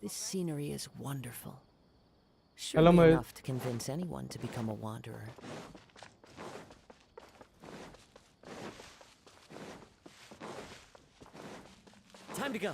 This scenery is wonderful. Hello, Surely Mohit. enough to convince anyone to become a wanderer. Time to go.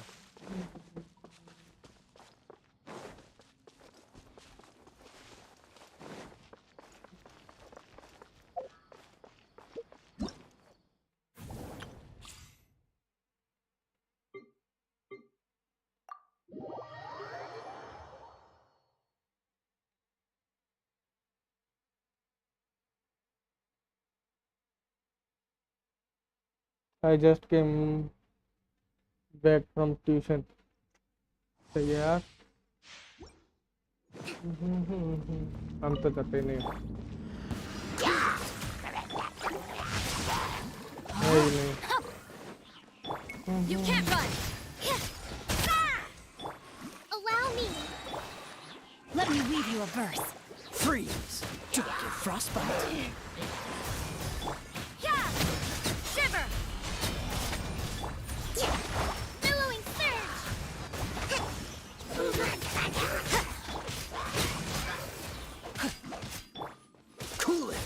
I just came back from tuition. So yeah. हम तो करते नहीं नहीं You can't run. Allow me. Let me weave you a verse. Freeze! Don't get frostbite. Yeah. Shiver. Billowing surge. Cool it!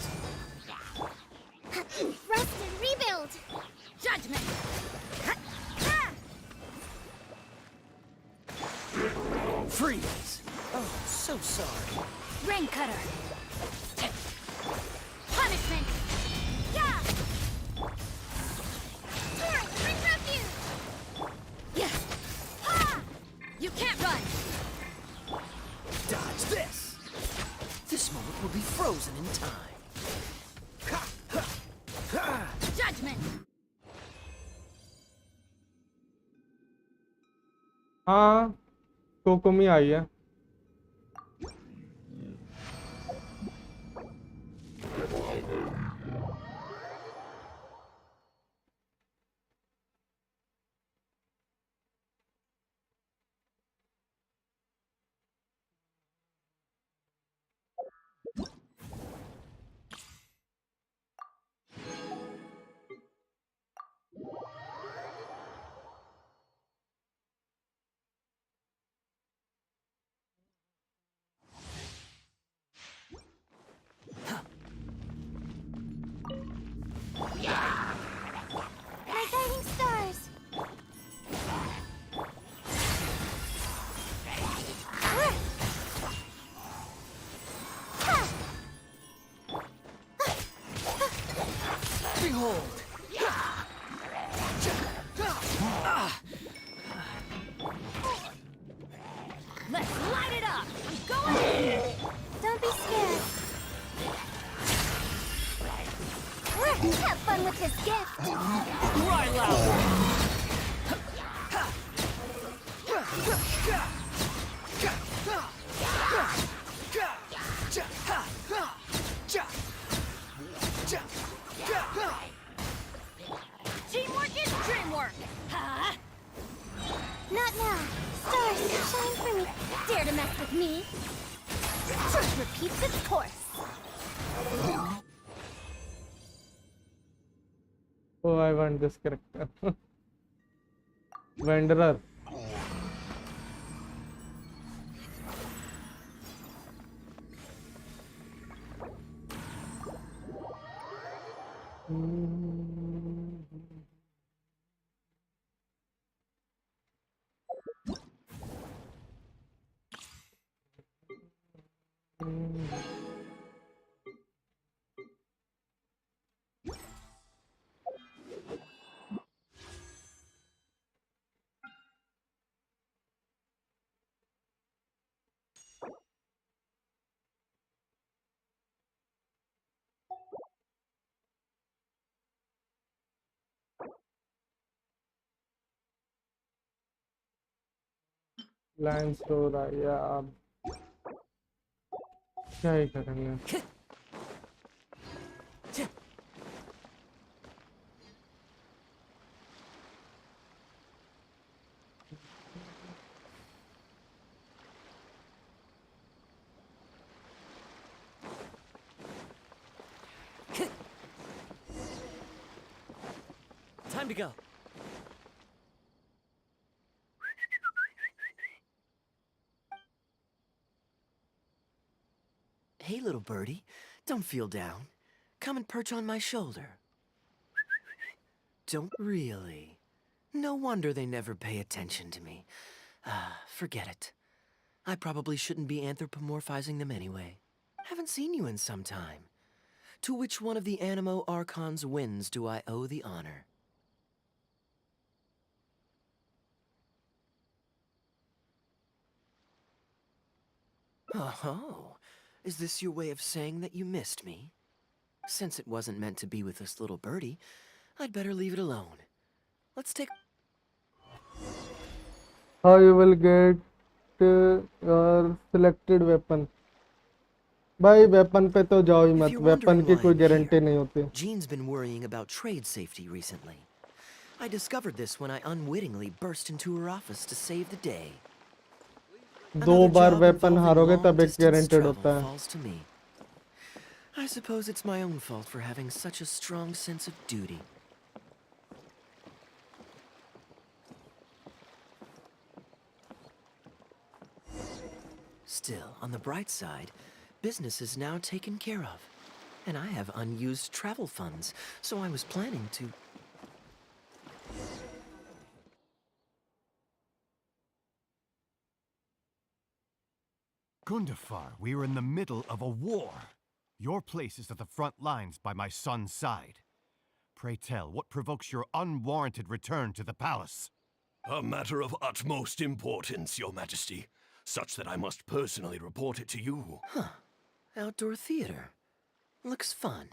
Rest and rebuild. Judgment. Freeze! Oh, so sorry. Rain cutter. Punishment. Yeah. Sword, bring refuge. Yeah. Ha! You can't run. Dodge this! This moment will be frozen in time. Judgment. हाँ कोकोमी आई है My guiding stars. Behold! Let's light it up. Go ahead. Don't be scared. Have fun with this gift. Cry louder! Teamwork is dreamwork. Huh? Not now. Stars, shine for me. Dare to mess with me? Truth repeats its course. Oh, I want this character. Wanderer. Line store आया अब क्या ही करेंगे Time to go. Hey, little birdie. Don't feel down. Come and perch on my shoulder. Don't really. No wonder they never pay attention to me. Forget it. I probably shouldn't be anthropomorphizing them anyway. Haven't seen you in some time. To which one of the Animo Archon's winds do I owe the honor? Oh, is this your way of saying that you missed me? Since it wasn't meant to be with this little birdie, I'd better leave it alone. Let's take... How you will get your selected weapon? भाई weapon पे तो जाओ ही If मत, you're weapon wondering की why कोई I'm guarantee here, नहीं होती. Jean's been worrying about trade safety recently. I discovered this when I unwittingly burst into her office to save the day. दो Another बार job weapon involving हारोगे तब एक long-distance guaranteed travel होता है. falls to me. I suppose it's my own fault for having such a strong sense of duty. Still, on the bright side, business is now taken care of. And I have unused travel funds, so I was planning to... Gundafar, we are in the middle of a war. Your place is at the front lines by my son's side. Pray tell, what provokes your unwarranted return to the palace? A matter of utmost importance, Your Majesty, such that I must personally report it to you. Huh. Outdoor theater. Looks fun.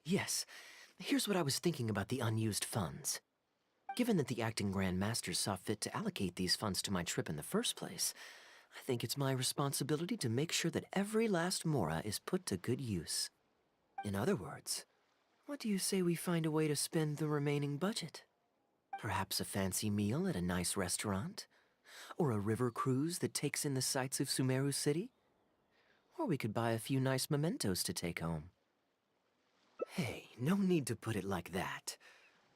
Yes. Here's what I was thinking about the unused funds. Given that the acting Grand Master saw fit to allocate these funds to my trip in the first place, I think it's my responsibility to make sure that every last mora is put to good use. In other words, what do you say we find a way to spend the remaining budget? Perhaps a fancy meal at a nice restaurant? Or a river cruise that takes in the sights of Sumeru City? Or we could buy a few nice mementos to take home. Hey, no need to put it like that.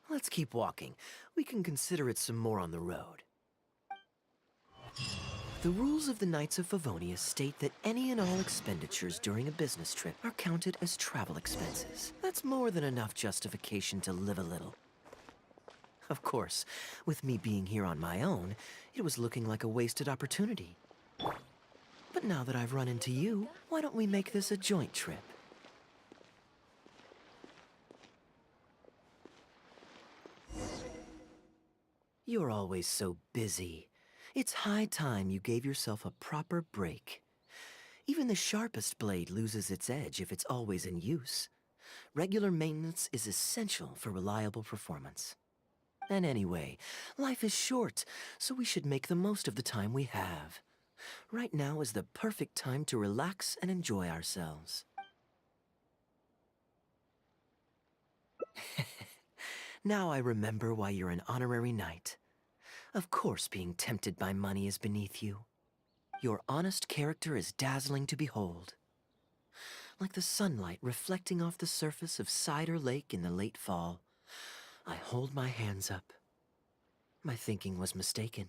Let's keep walking. We can consider it some more on the road. The rules of the Knights of Favonius state that any and all expenditures during a business trip are counted as travel expenses. That's more than enough justification to live a little. Of course, with me being here on my own, it was looking like a wasted opportunity. But now that I've run into you, why don't we make this a joint trip? You're always so busy. It's high time you gave yourself a proper break. Even the sharpest blade loses its edge if it's always in use. Regular maintenance is essential for reliable performance. And anyway, life is short, so we should make the most of the time we have. Right now is the perfect time to relax and enjoy ourselves. Now I remember why you're an honorary knight. Of course being tempted by money is beneath you. Your honest character is dazzling to behold. Like the sunlight reflecting off the surface of Cider Lake in the late fall, I hold my hands up. My thinking was mistaken.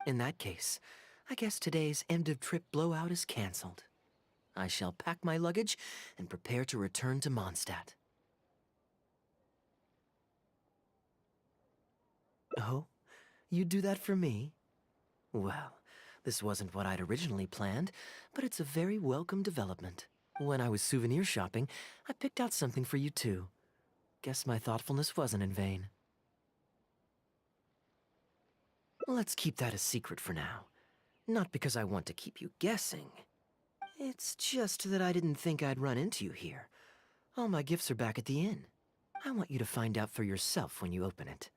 In that case, I guess today's end-of-trip blowout is cancelled. I shall pack my luggage and prepare to return to Mondstadt. Oh? You'd do that for me? Well, this wasn't what I'd originally planned, but it's a very welcome development. When I was souvenir shopping, I picked out something for you too. Guess my thoughtfulness wasn't in vain. Let's keep that a secret for now. Not because I want to keep you guessing. It's just that I didn't think I'd run into you here. All my gifts are back at the inn. I want you to find out for yourself when you open it.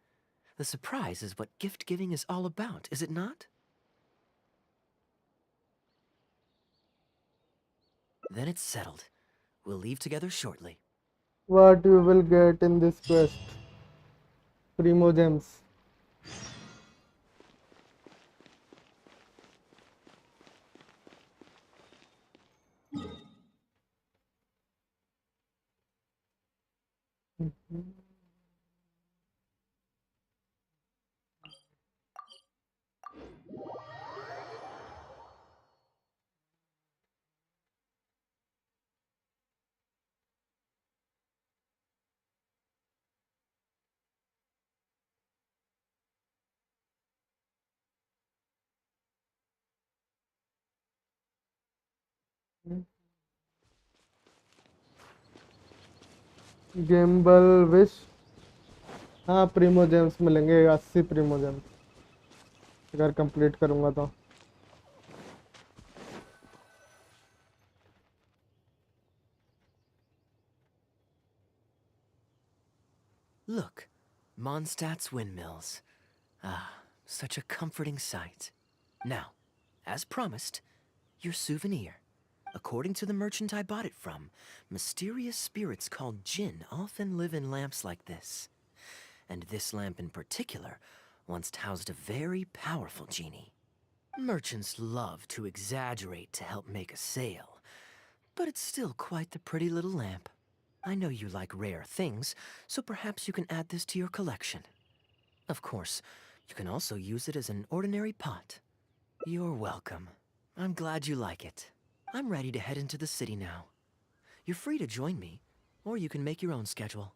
The surprise is what gift giving is all about, is it not? Then it's settled. We'll leave together shortly. What you will get in this quest? Primo gems. Gamble wish. हाँ Primo James मिलेंगे 80 Primo James अगर complete करूँगा तो। Look, Mondstadt's windmills. Ah, such a comforting sight. Now, as promised, your souvenir. According to the merchant I bought it from, mysterious spirits called Jinn often live in lamps like this. And this lamp in particular once housed a very powerful genie. Merchants love to exaggerate to help make a sale, but it's still quite the pretty little lamp. I know you like rare things, so perhaps you can add this to your collection. Of course, you can also use it as an ordinary pot. You're welcome. I'm glad you like it. I'm ready to head into the city now. You're free to join me, or you can make your own schedule.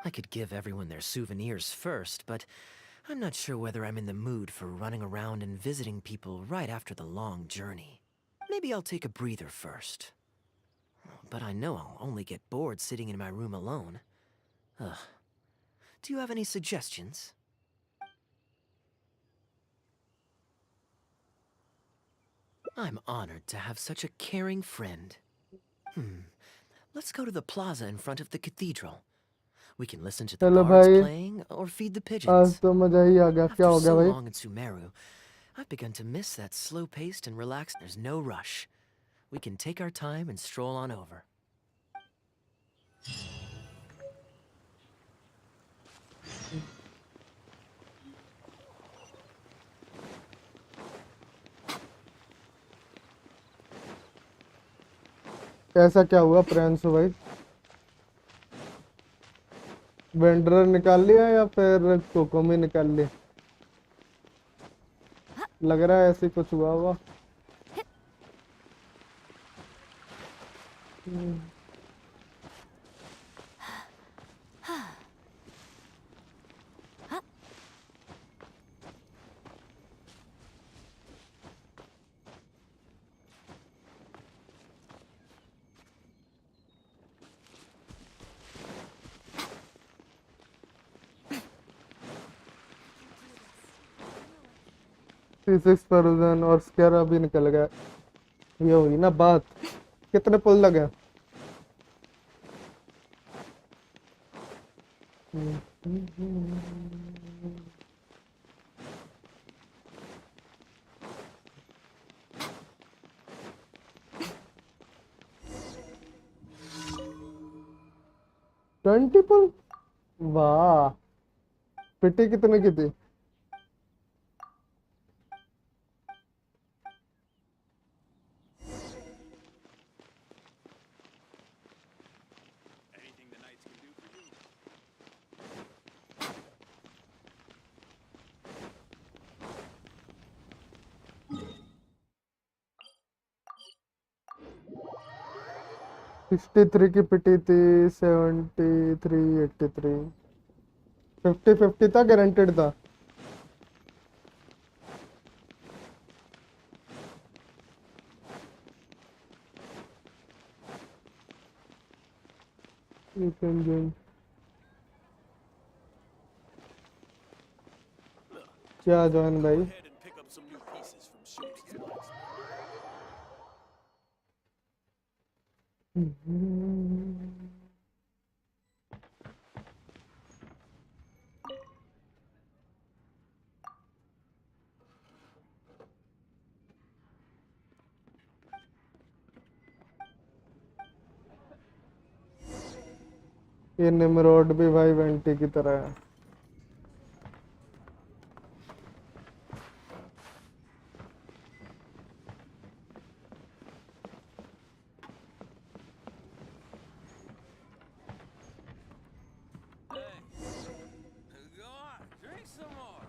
I could give everyone their souvenirs first, but I'm not sure whether I'm in the mood for running around and visiting people right after the long journey. Maybe I'll take a breather first. But I know I'll only get bored sitting in my room alone. Ugh. Do you have any suggestions? I'm honored to have such a caring friend. Let's go to the plaza in front of the cathedral. We can listen to the चलो bards भाई, playing or feed the आज pigeons. तो मजा ही आ गया। क्या After हो गया so भाई? long in Sumeru, I've begun to miss that slow-paced and relaxed. There's no rush. We can take our time and stroll on over. ऐसा क्या हुआ प्रियांशु भाई? वेंडर निकाल लिया या फिर कोकोमी निकाल ली? लग रहा है ऐसे कुछ हुआ हुआ। C6 और स्केरा भी निकल गया। ये हुई ना बात। कितने पुल लगे? ट्वेंटी पुल। वाह, पिटी कितने की थी? सिक्सटी थ्री की पिटी थी। 73, 83, 50-50 था, गारंटेड था। क्या जॉन भाई? Ahead and pick up some new pieces from shops tonight. ये निमरोड भी भाई वेंटी की तरह है। Go on, drink some more.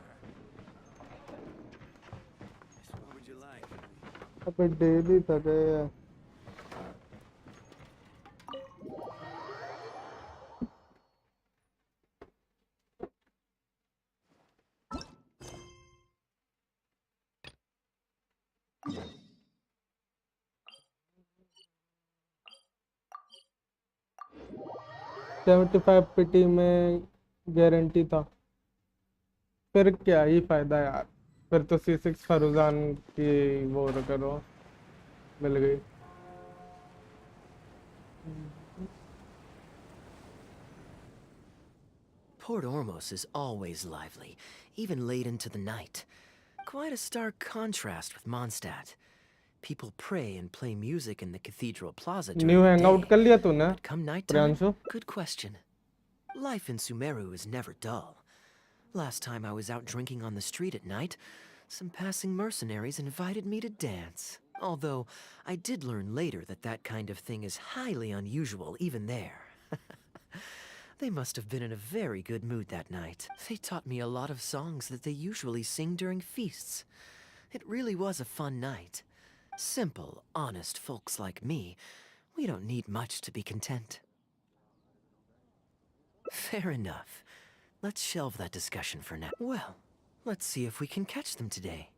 What would you like? अबे डेली थके हैं। 75 पीटी में गारंटी था, फिर क्या ही फायदा यार। फिर तो C6 फरुजान की वो करो, मिल गई। Port Ormos is always lively, even late into the night. Quite a stark contrast with Mondstadt. People pray and play music in the cathedral plaza during new the hangout day, कर लिया तूने but come nighttime, Priyanshu? good question. Life in Sumeru is never dull. Last time I was out drinking on the street at night, some passing mercenaries invited me to dance. Although, I did learn later that that kind of thing is highly unusual even there. They must have been in a very good mood that night. They taught me a lot of songs that they usually sing during feasts. It really was a fun night. Simple, honest folks like me, we don't need much to be content. Fair enough. Let's shelve that discussion for now. Well, let's see if we can catch them today.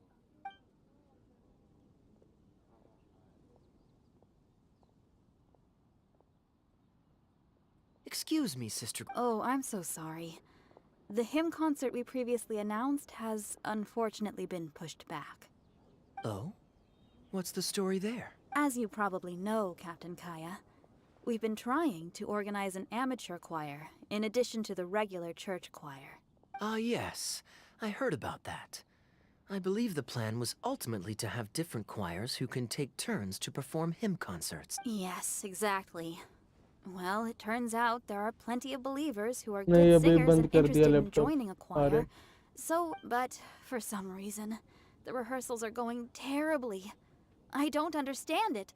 Excuse me, Sister. Oh, I'm so sorry. The hymn concert we previously announced has unfortunately been pushed back. Oh? What's the story there? As you probably know, Captain Kaya, we've been trying to organize an amateur choir in addition to the regular church choir. Ah, yes. I heard about that. I believe the plan was ultimately to have different choirs who can take turns to perform hymn concerts. Yes, exactly. Well, it turns out there are plenty of believers who are नहीं, good अभी singers बंद and कर दिया interested in laptop. joining a choir. But for some reason, the rehearsals are going terribly. I don't understand it.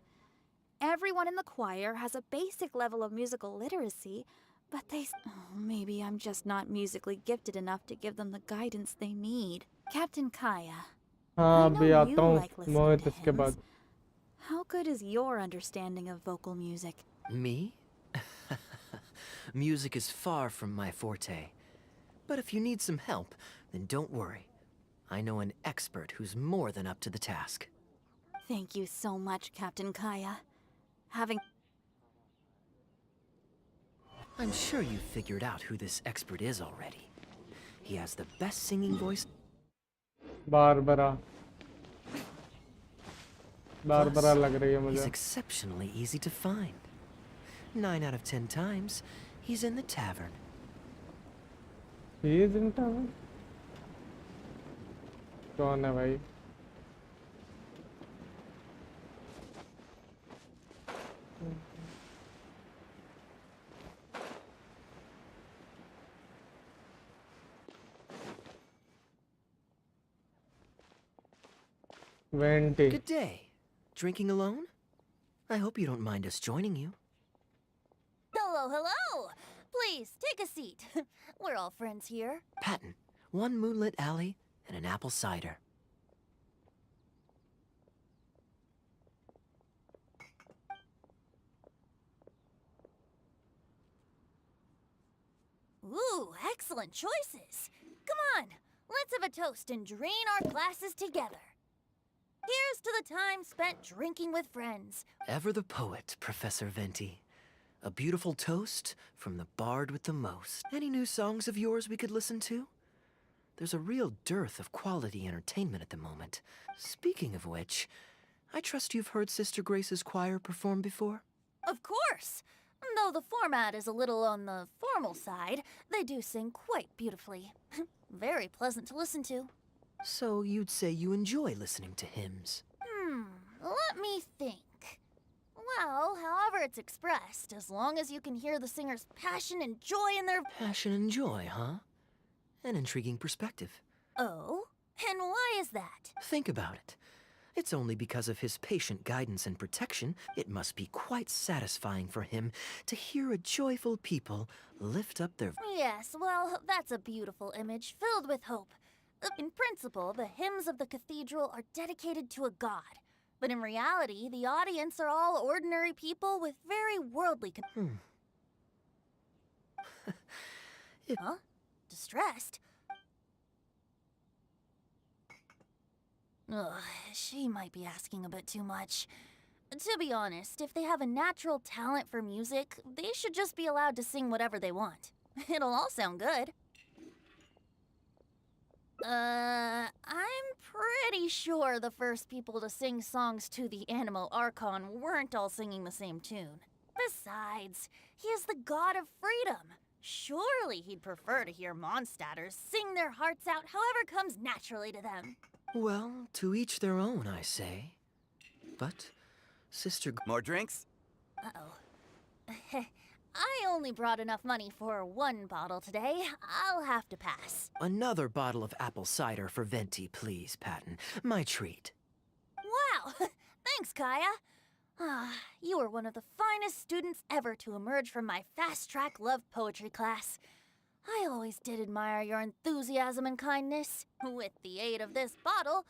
Everyone in the choir has a basic level of musical literacy, but maybe I'm just not musically gifted enough to give them the guidance they need. Captain Kaya, हाँ, I अभी know आता you हूँ like listening Mohit to इसके hymns. बाद। How good is your understanding of vocal music? Me? Music is far from my forte. But if you need some help, then don't worry. I know an expert who's more than up to the task. Thank you so much, Captain Kaya. I'm sure you figured out who this expert is already. He has the best singing voice. Barbara Plus, लग रही है he's मुझे। exceptionally easy to find. 9 out of 10 times, he's in the tavern. He is in town? कौन है भाई? Venti. Good day. Drinking alone? I hope you don't mind us joining you. Hello, hello! Please, take a seat. We're all friends here. Patton, one moonlit alley and an apple cider. Ooh, excellent choices. Come on, let's have a toast and drain our glasses together. Here's to the time spent drinking with friends. Ever the poet, Professor Venti. A beautiful toast from the bard with the most. Any new songs of yours we could listen to? There's a real dearth of quality entertainment at the moment. Speaking of which, I trust you've heard Sister Grace's choir perform before? Of course. Though the format is a little on the formal side, they do sing quite beautifully. Very pleasant to listen to. So you'd say you enjoy listening to hymns? Let me think. Well, however it's expressed, as long as you can hear the singer's passion and joy in their... Passion and joy, huh? An intriguing perspective. Oh? And why is that? Think about it. It's only because of his patient guidance and protection, it must be quite satisfying for him to hear a joyful people lift up their... Yes, well, that's a beautiful image, filled with hope. In principle, the hymns of the cathedral are dedicated to a god. But in reality, the audience are all ordinary people with very worldly Huh? Distressed? Ugh, she might be asking a bit too much. To be honest, if they have a natural talent for music, they should just be allowed to sing whatever they want. It'll all sound good. I'm pretty sure the first people to sing songs to the Animo Archon weren't all singing the same tune. Besides, he is the god of freedom. Surely he'd prefer to hear Mondstadters sing their hearts out however comes naturally to them. Well, to each their own, I say. But, Sister... More drinks? Uh-oh. I only brought enough money for one bottle today. I'll have to pass. Another bottle of apple cider for Venti, please, Patton. My treat. Wow! Thanks, Kaya. You were one of the finest students ever to emerge from my fast-track love poetry class. I always did admire your enthusiasm and kindness. With the aid of this bottle...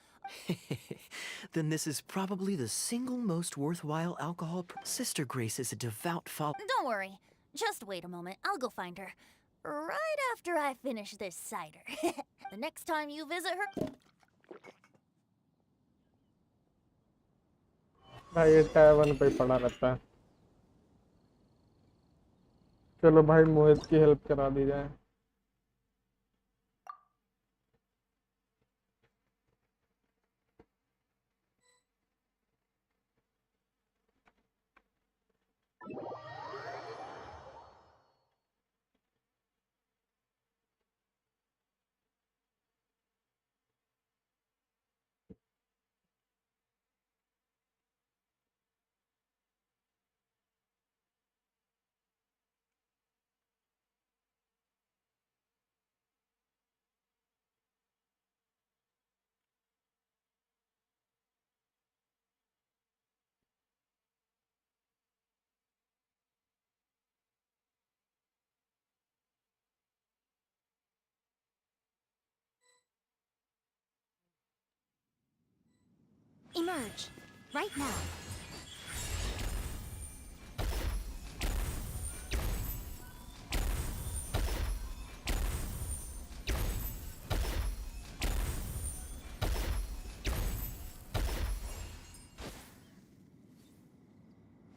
Then this is probably the single most worthwhile alcohol... Sister Grace is a devout follower... Don't worry. Just wait a moment. I'll go find her. Right after I finish this cider. The next time you visit her... भाई ये Taiwan पे ही पड़ा रहता है। चलो भाई मोहित की help करा दी जाए। Emerge. Right now.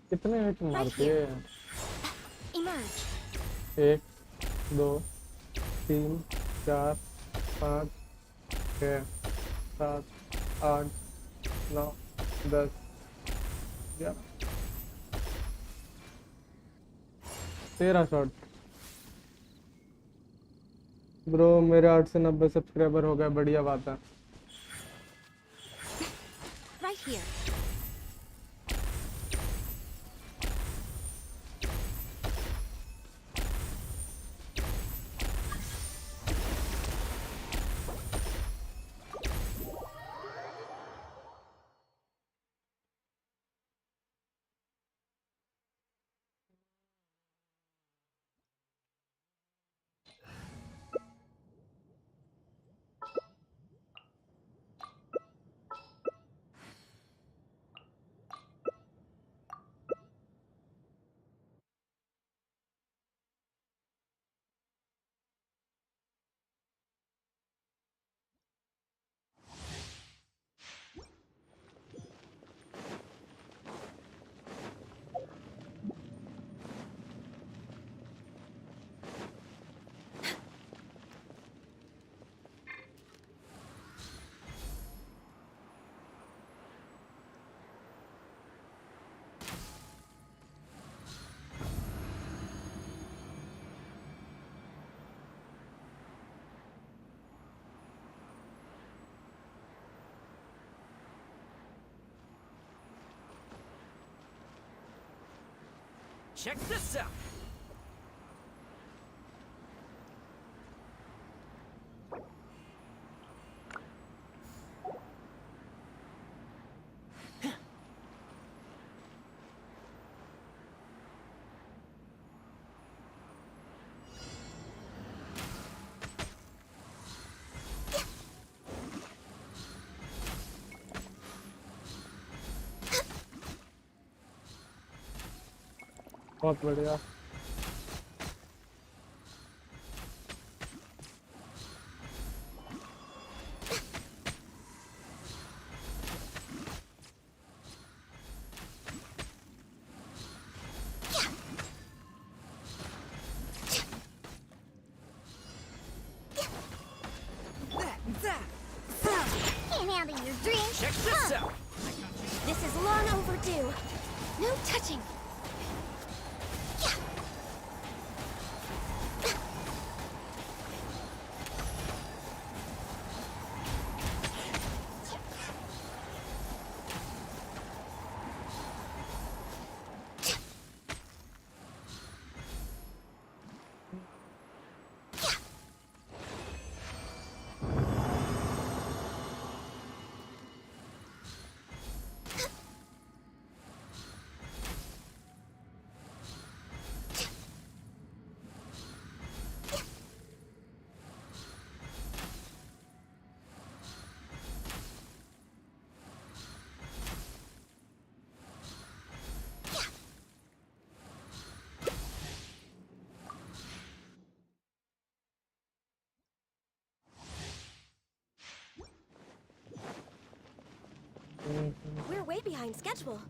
कितने हिट मारती है? Emerge. 1 2 3 4 5 6 7 8 9 10 11 13 शॉट। ब्रो मेरे 8 से 90 सब्सक्राइबर हो गए, बढ़िया बात है। Right here. Check this out. बहुत बढ़िया। can handle your dreams. Check this out. This is long overdue. No touching. We're way behind schedule.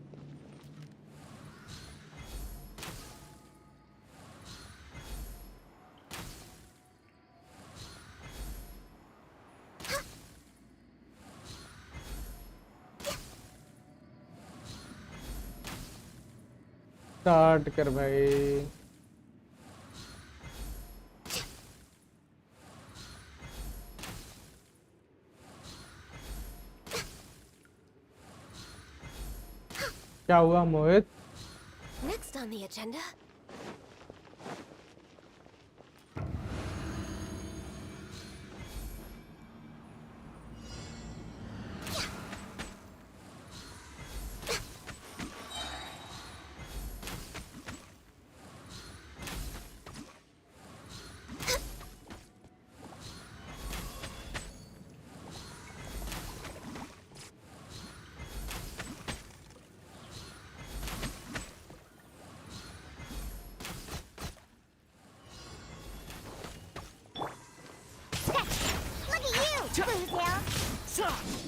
Start कर भाई क्या हुआ मोहित Next on the agenda.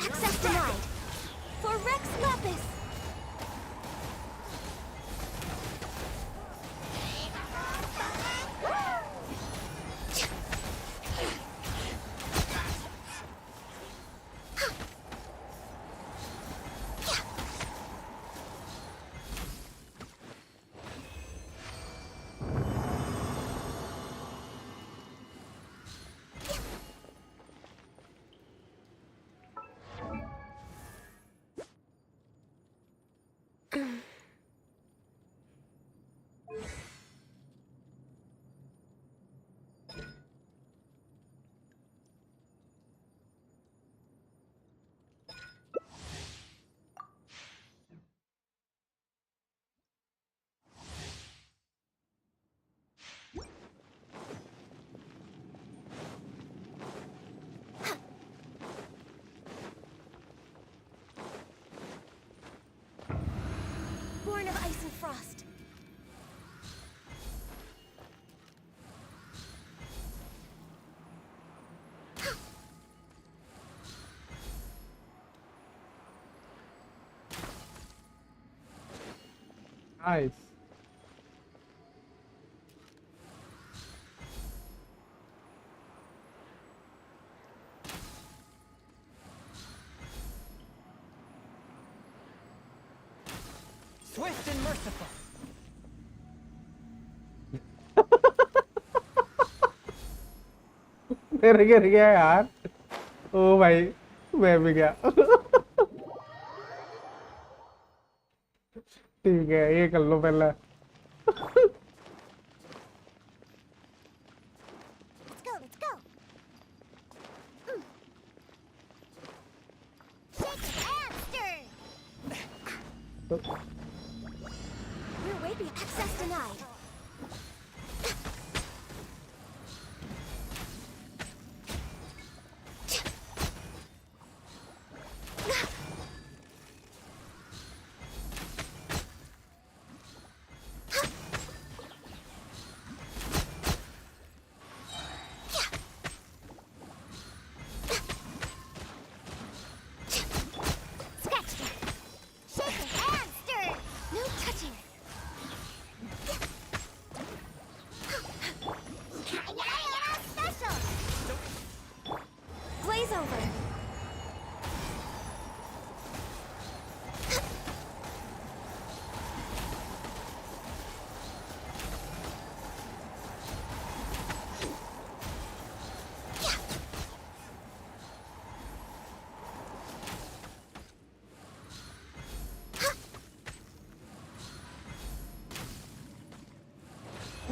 Access denied. For Rex Lapis. Born of ice and frost. Nice Swift and merciful. मेरे गिर गया यार ओ भाई मैं भी गया ठीक है ये कर लो पहले Let's go, let's go. Shake and stir. We're way behind. Access denied.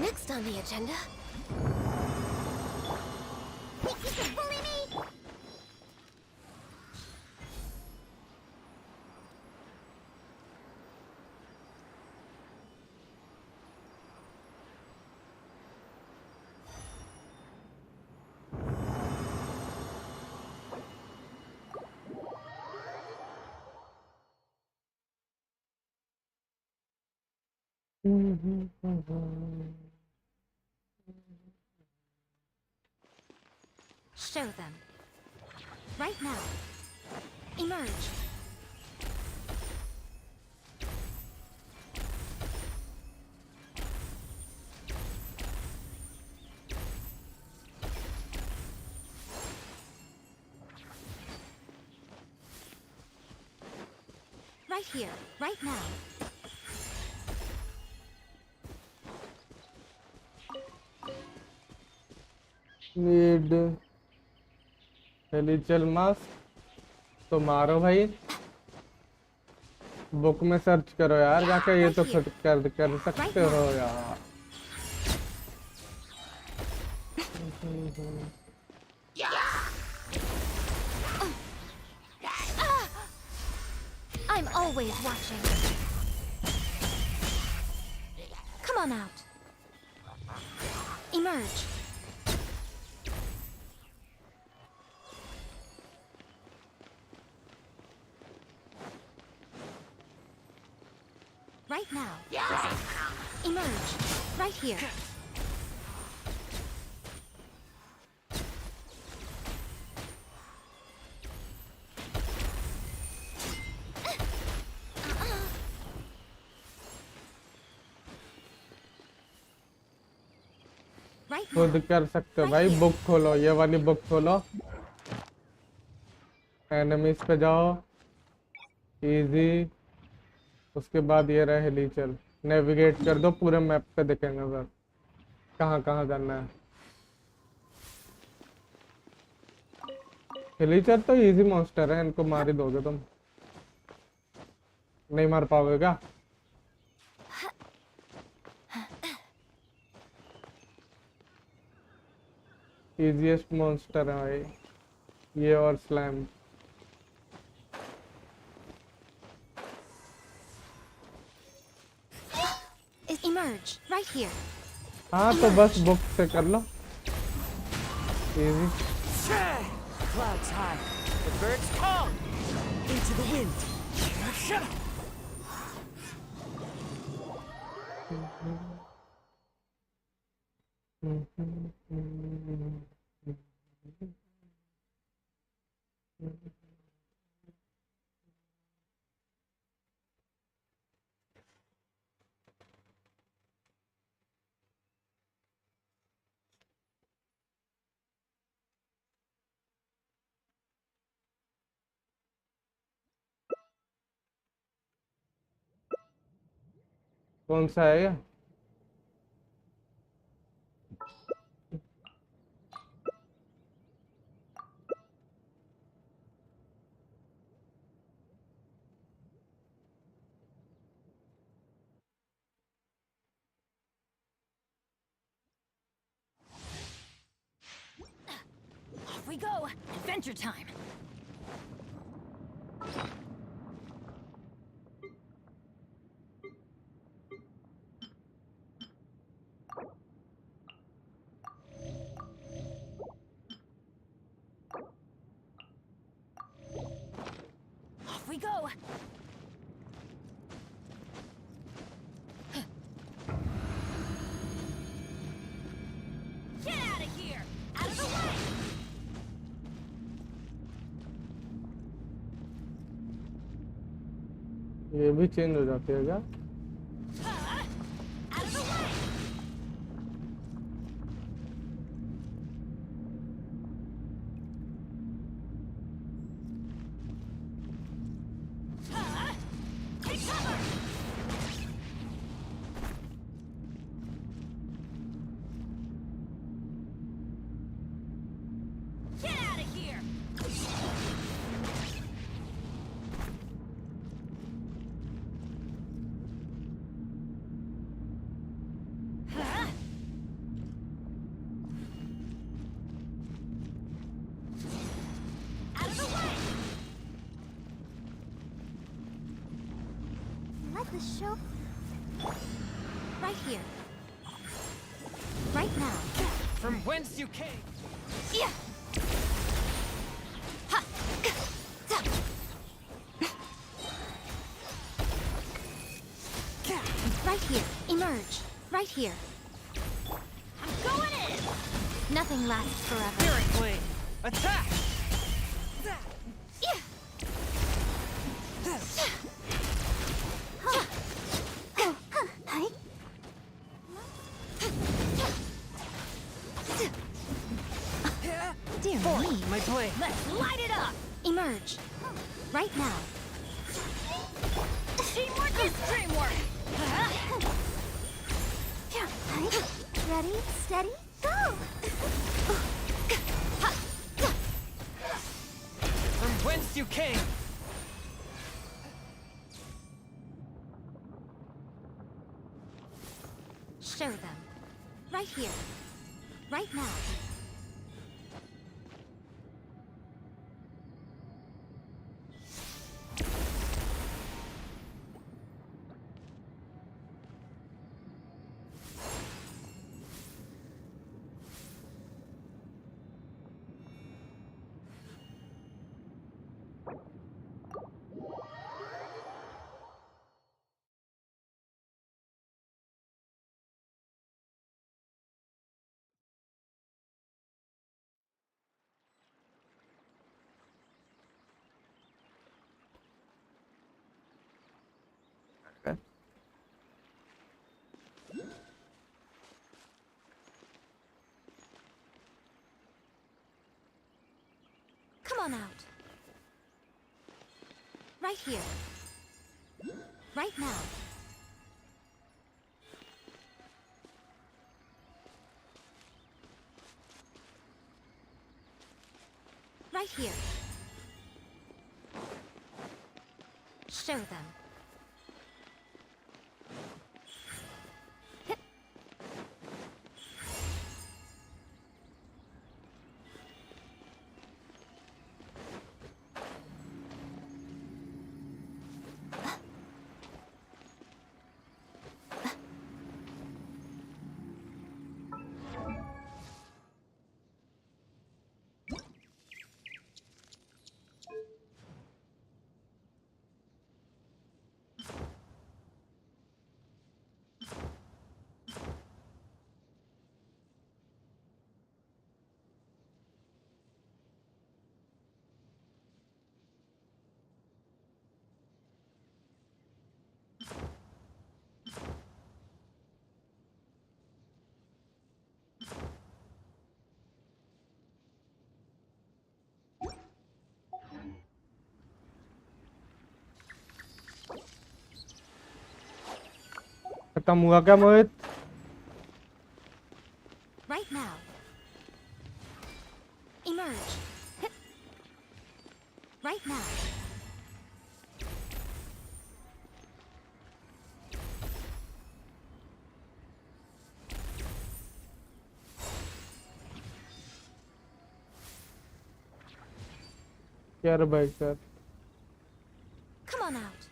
next on the agenda? Think you can bully me? Show them. Right now. Emerge. Right here, right now. Need हेलीचल mask तो मारो भाई book में search करो यार जाके ये तो फिट कर सकते हो यार I'm always watching. Come on out. Emerge. Right now. Emerge. Right here. Right now. खुद कर सकते हो भाई बुक खोलो ये वाली बुक खोलो एनिमीज पे जाओ इजी उसके बाद ये रहे हेलीचल नेविगेट कर दो पूरे मैप पे दिखेंगे सर कहाँ कहाँ करना है हेलीचल तो इजी मॉन्स्टर है इनको मार ही दोगे तुम नहीं मार पाओगे क्या इजीएस्ट मॉन्स्टर है भाई ये और स्लैम Emerge. Right here. हाँ तो बस बुक से कर लो easy Clouds high, the birds call. Into the wind. Shut up. कौन सा है ये Off we go! Adventure time! Off we go! Get out of here! Out of the way! ये भी चेंज हो जाती है क्या Out of the way! Take cover! Get out of here! The show. Right here. Right now. From whence you came. Yeah. Ha. Right here. Emerge. Right here. I'm going in! Nothing lasts forever. Fearing blade. Attack. Yeah. Hi. Dear me. My blade. Let's light it up! Emerge. Right now. Teamwork is dreamwork! Ready, steady, go! From whence you came. Show them. Right here. Right now. Come on out. Right here. Right now. Right here. Show them. खत्म हुआ क्या मोहित? Right now. Emerge. Right now. क्या रे भाई sir? Come on out.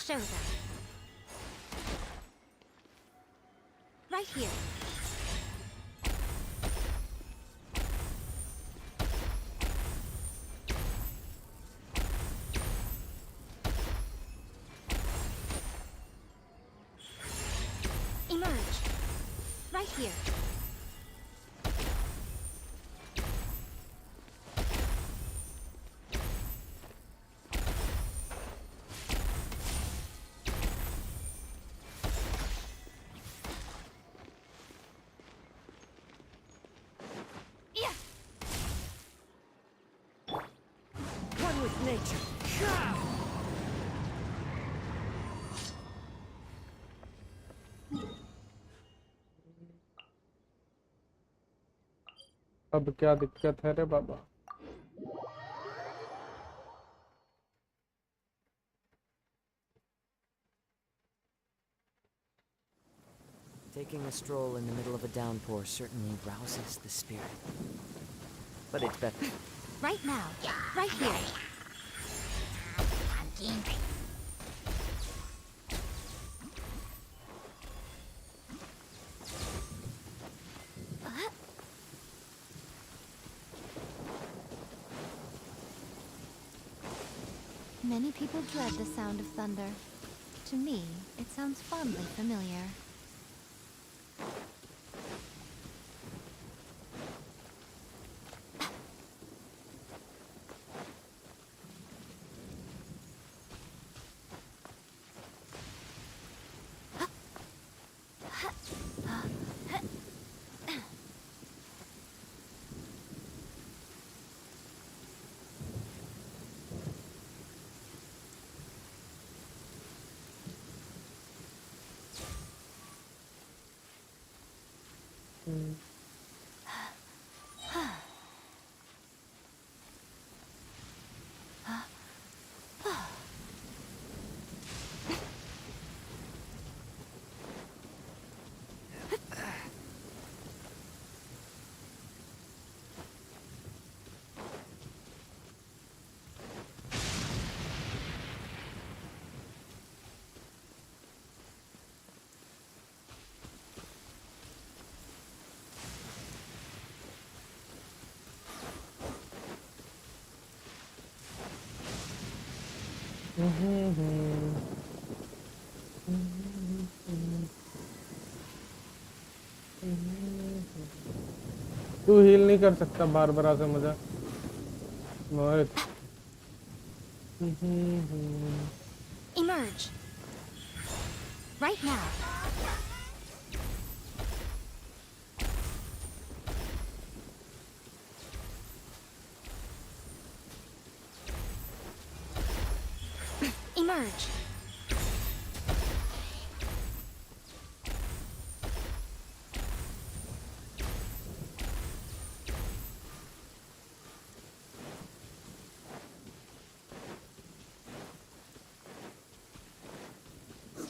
Show them. Right here. Emerge. Right here. One with nature. अब क्या दिक्कत है रे बाबा? Taking a stroll in the middle of a downpour certainly rouses the spirit. But it's better. Right now. Right here. Many people dread the sound of thunder. To me, it sounds fondly familiar. तू heal नहीं कर सकता Barbara से मुझे मोहित। Emerge. Right now. Emerge.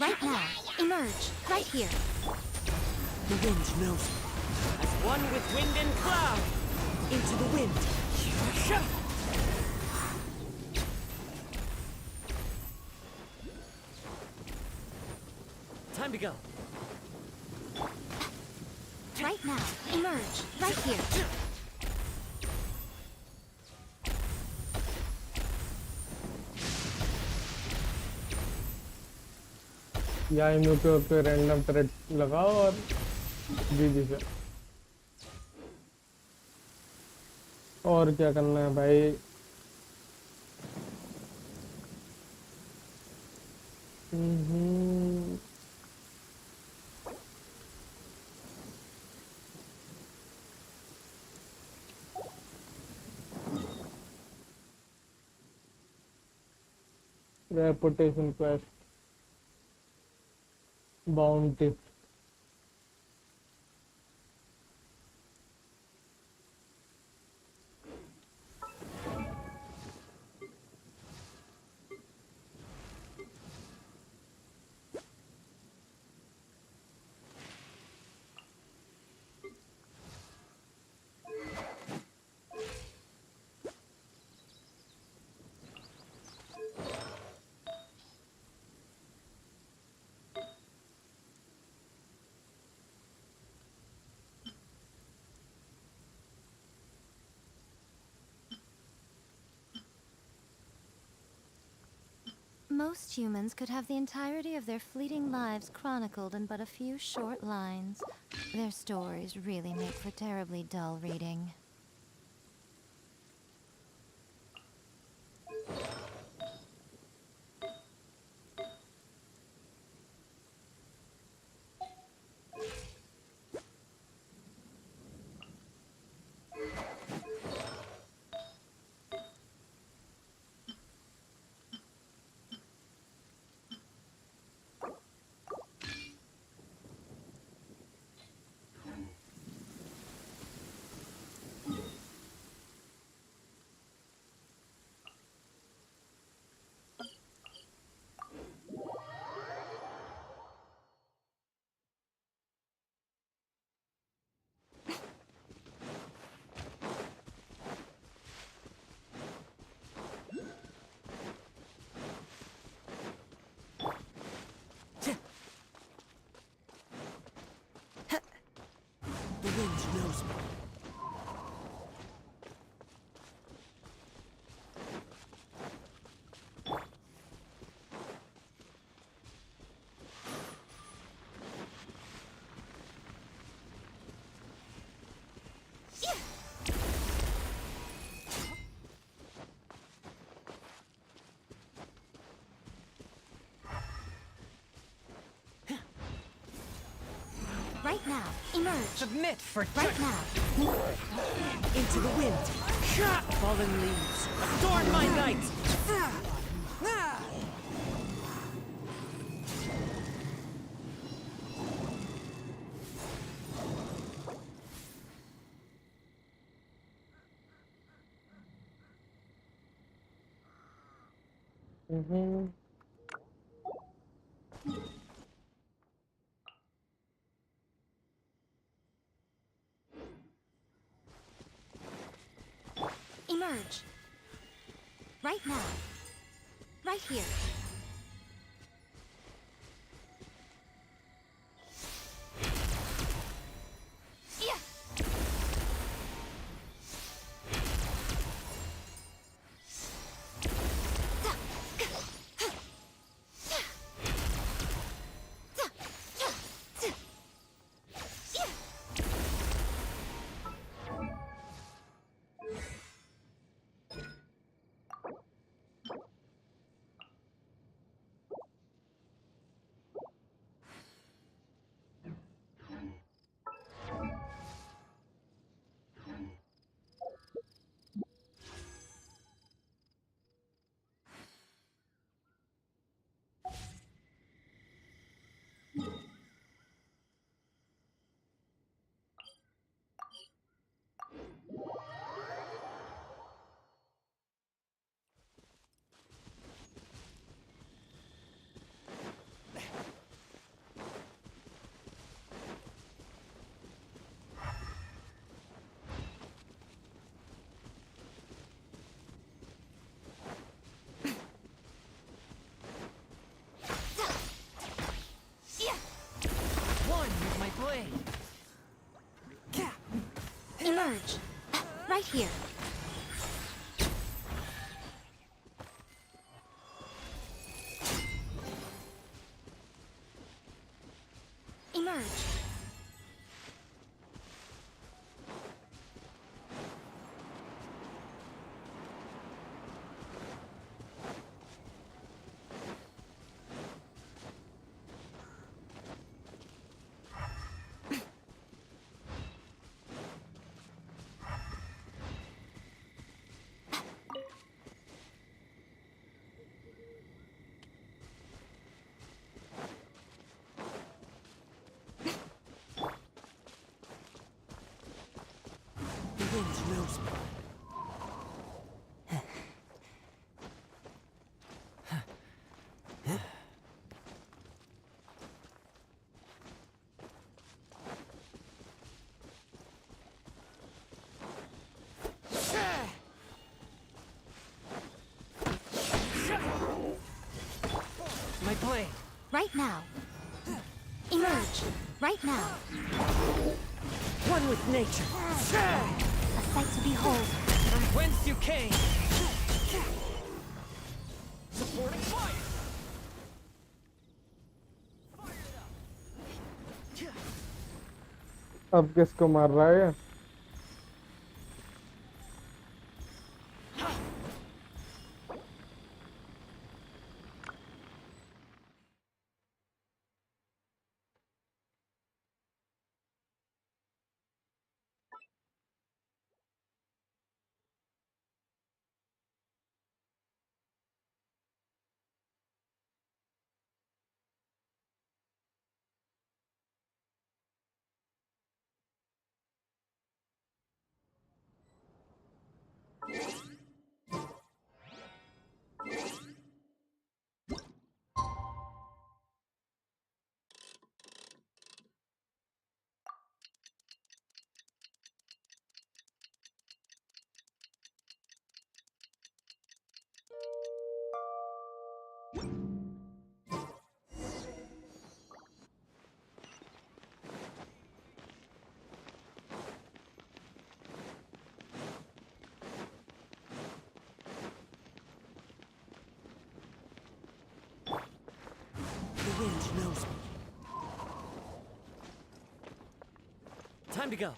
Right now. Emerge. Right here. The wind knows me. As one with wind and cloud. Into the wind. Time to go. Right now. Emerge. Right here. या इनमें पे random thread लगाओ और जी से और क्या करना है भाई। Reputation quest bounty Most humans could have the entirety of their fleeting lives chronicled in but a few short lines. Their stories really make for terribly dull reading. Right now. Emerge. Submit for Right now. into the wind. Fallen leaves. Adorn my night. Mhm. Emerge. Right now. Right here. Yeah. One with my blade. Emerge. Right here. Emerge. The wind knows me. My blade. Right now. Emerge. Right now. One with nature. A sight to behold. From whence you came. Supporting fire. अब किसको मार रहा है ये? The wind knows me. Time to go.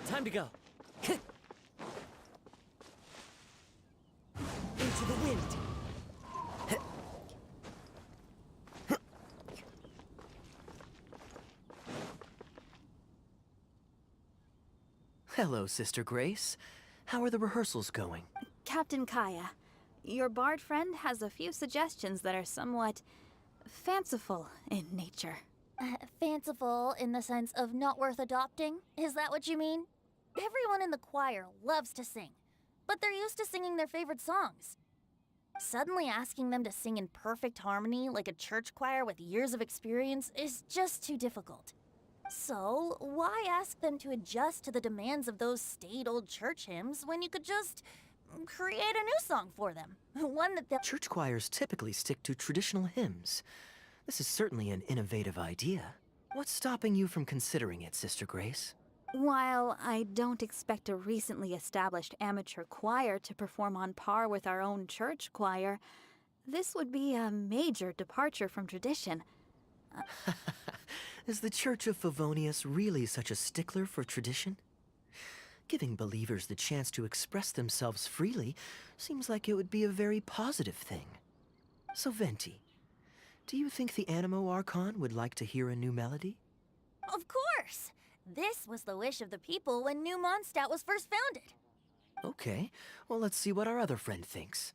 Time to go. Into the wind. Hello, Sister Grace. How are the rehearsals going? Captain Kaya, your bard friend has a few suggestions that are somewhat fanciful in nature. Fanciful in the sense of not worth adopting? Is that what you mean? Everyone in the choir loves to sing, but they're used to singing their favorite songs. Suddenly asking them to sing in perfect harmony like a church choir with years of experience is just too difficult. So, why ask them to adjust to the demands of those staid old church hymns when you could just create a new song for them? One that they'll— Church choirs typically stick to traditional hymns. This is certainly an innovative idea. What's stopping you from considering it, Sister Grace? While I don't expect a recently established amateur choir to perform on par with our own church choir, this would be a major departure from tradition. Is the Church of Favonius really such a stickler for tradition? Giving believers the chance to express themselves freely seems like it would be a very positive thing. So, Venti, do you think the Animo Archon would like to hear a new melody? Of course! This was the wish of the people when New Mondstadt was first founded. Okay, well, let's see what our other friend thinks.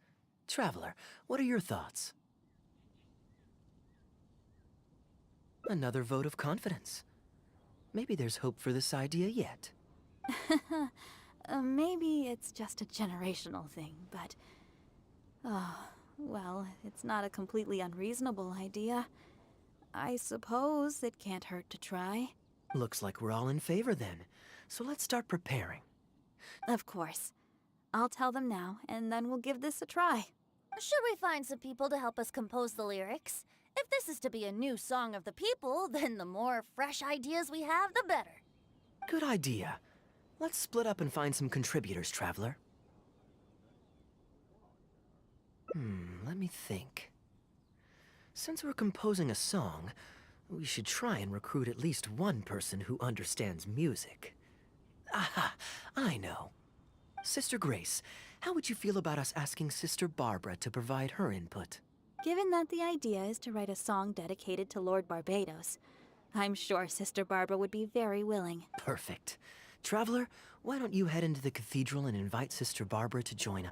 Traveler, what are your thoughts? Another vote of confidence. Maybe there's hope for this idea yet. Maybe it's just a generational thing, but... Oh, well, it's not a completely unreasonable idea. I suppose it can't hurt to try. Looks like we're all in favor then, so let's start preparing. Of course. I'll tell them now, and then we'll give this a try. Should we find some people to help us compose the lyrics? If this is to be a new song of the people, then the more fresh ideas we have, the better. Good idea. Let's split up and find some contributors, Traveler. Let me think. Since we're composing a song, we should try and recruit at least one person who understands music. Aha! I know. Sister Grace, how would you feel about us asking Sister Barbara to provide her input? Given that the idea is to write a song dedicated to Lord Barbados, I'm sure Sister Barbara would be very willing. Perfect. Traveler, why don't you head into the cathedral and invite Sister Barbara to join us?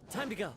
Time to go.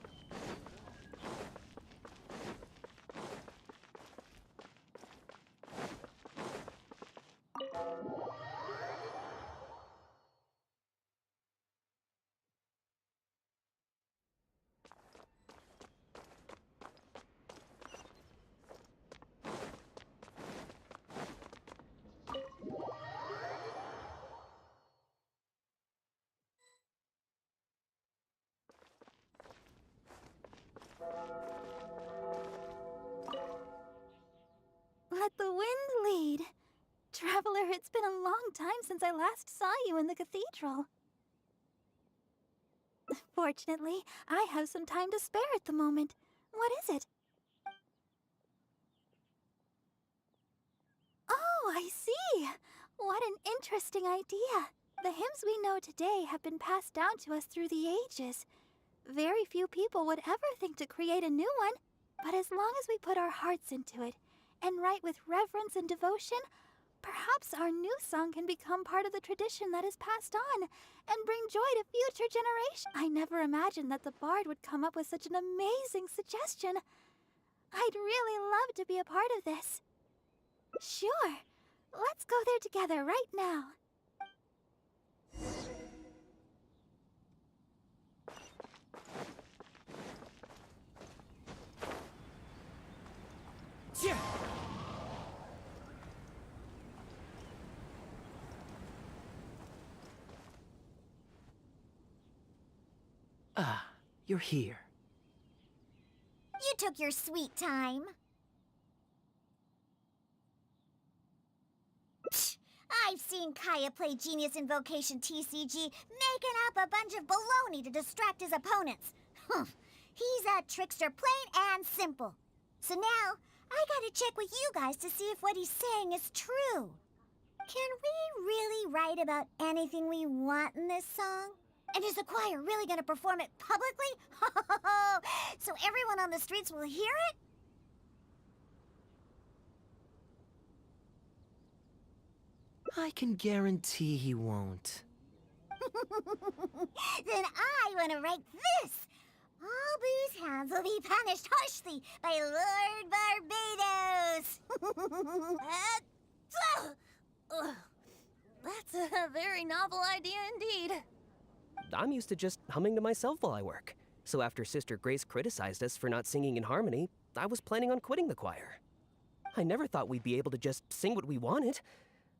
Let the wind lead. Traveler, it's been a long time since I last saw you in the cathedral. Fortunately, I have some time to spare at the moment. What is it? Oh, I see. What an interesting idea. The hymns we know today have been passed down to us through the ages. Very few people would ever think to create a new one, but as long as we put our hearts into it and write with reverence and devotion, perhaps our new song can become part of the tradition that is passed on and bring joy to future generations. I never imagined that the bard would come up with such an amazing suggestion. I'd really love to be a part of this. Sure. Let's go there together right now. Yeah. Ah, you're here. You took your sweet time. Psh, I've seen Kaya play Genius Invocation TCG, making up a bunch of baloney to distract his opponents. He's a trickster, plain and simple. So now, I gotta check with you guys to see if what he's saying is true. Can we really write about anything we want in this song? And is the choir really gonna perform it publicly? So everyone on the streets will hear it? I can guarantee he won't. Then I want to write this. All booze hounds will be punished harshly by Lord Barbados. That's a very novel idea indeed. I'm used to just humming to myself while I work. So after Sister Grace criticized us for not singing in harmony, I was planning on quitting the choir. I never thought we'd be able to just sing what we wanted.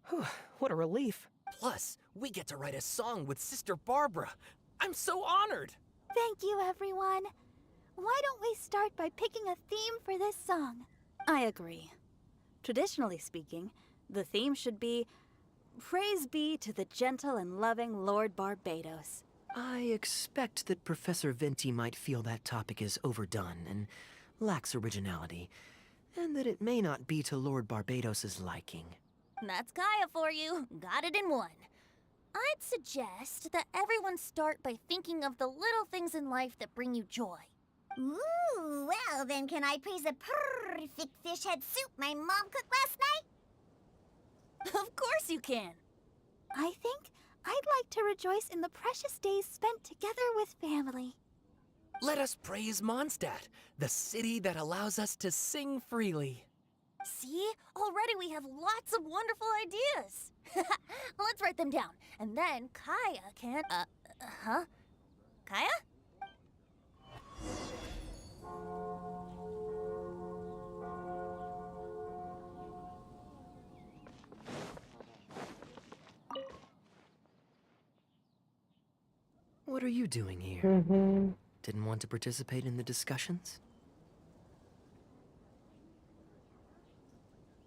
Whew, what a relief. Plus, we get to write a song with Sister Barbara. I'm so honored. Thank you, everyone. Why don't we start by picking a theme for this song? I agree. Traditionally speaking, the theme should be Praise be to the gentle and loving Lord Barbados. I expect that Professor Venti might feel that topic is overdone and lacks originality, and that it may not be to Lord Barbados's liking. That's Kaya for you. Got it in one. I'd suggest that everyone start by thinking of the little things in life that bring you joy. Ooh, well then can I praise the perfect fish head soup my mom cooked last night? Of course you can. I think I'd like to rejoice in the precious days spent together with family. Let us praise Mondstadt, the city that allows us to sing freely. See? Already we have lots of wonderful ideas. Let's write them down. And then Kaya can... Kaya? What are you doing here? Didn't want to participate in the discussions?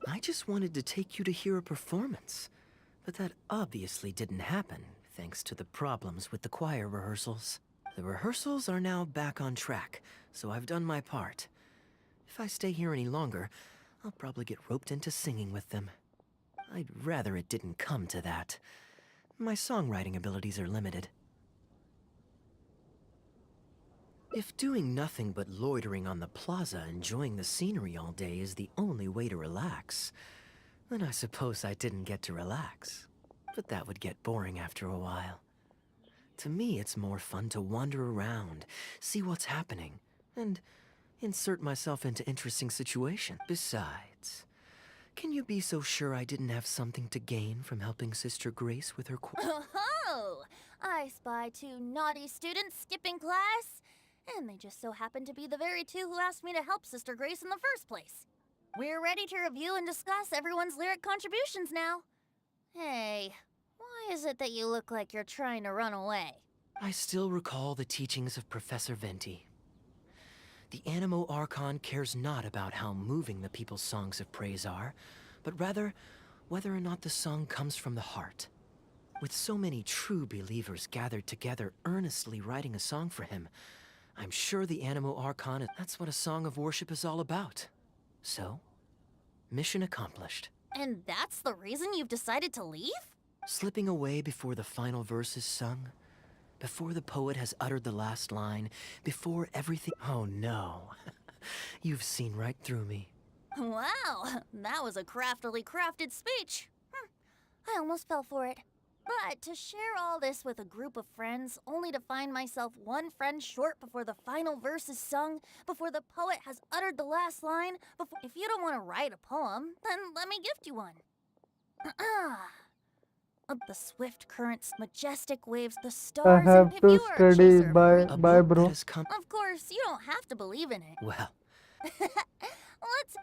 I just wanted to take you to hear a performance, but that obviously didn't happen, thanks to the problems with the choir rehearsals. The rehearsals are now back on track, so I've done my part. If I stay here any longer, I'll probably get roped into singing with them. I'd rather it didn't come to that. My songwriting abilities are limited. If doing nothing but loitering on the plaza enjoying the scenery all day is the only way to relax, then I suppose I didn't get to relax. But that would get boring after a while. To me, it's more fun to wander around, see what's happening, and insert myself into interesting situations. Besides, can you be so sure I didn't have something to gain from helping Sister Grace with her Oh, I spy 2 naughty students skipping class. And they just so happen to be the very 2 who asked me to help Sister Grace in the first place. We're ready to review and discuss everyone's lyric contributions now. Hey, why is it that you look like you're trying to run away? I still recall the teachings of Professor Venti. The Animo Archon cares not about how moving the people's songs of praise are, but rather whether or not the song comes from the heart. With so many true believers gathered together earnestly writing a song for him, I'm sure the Animo Archon, that's what a song of worship is all about. So, mission accomplished. And that's the reason you've decided to leave? Slipping away before the final verse is sung, before the poet has uttered the last line, before everything... Oh no, you've seen right through me. Wow, that was a craftily crafted speech. I almost fell for it. But to share all this with a group of friends, only to find myself one friend short before the final verse is sung, before the poet has uttered the last line, before... If you don't want to write a poem, then let me gift you one. The swift currents, majestic waves, the I stars, have and if to you are a study. chaser of Bye, dreams- bye, book that bro. has come... Of course, you don't have to believe in it. Well, Let's...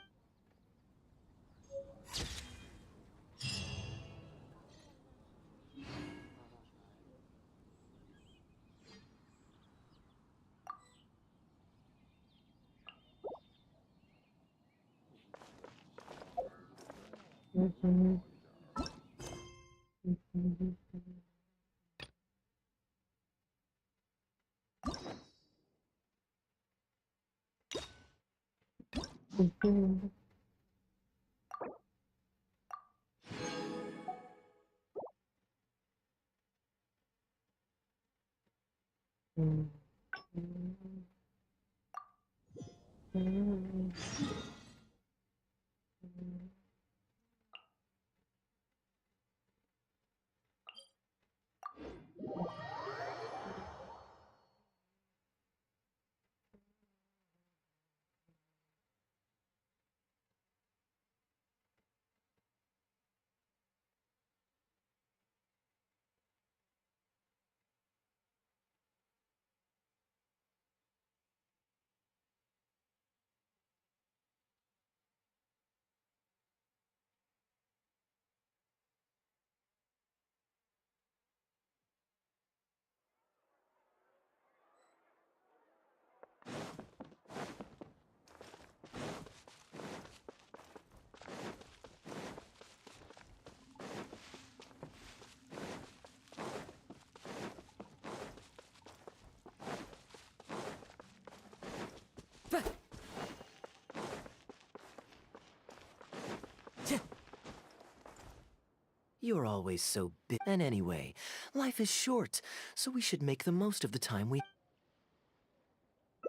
You're always so big. And anyway, life is short, so we should make the most of the time we...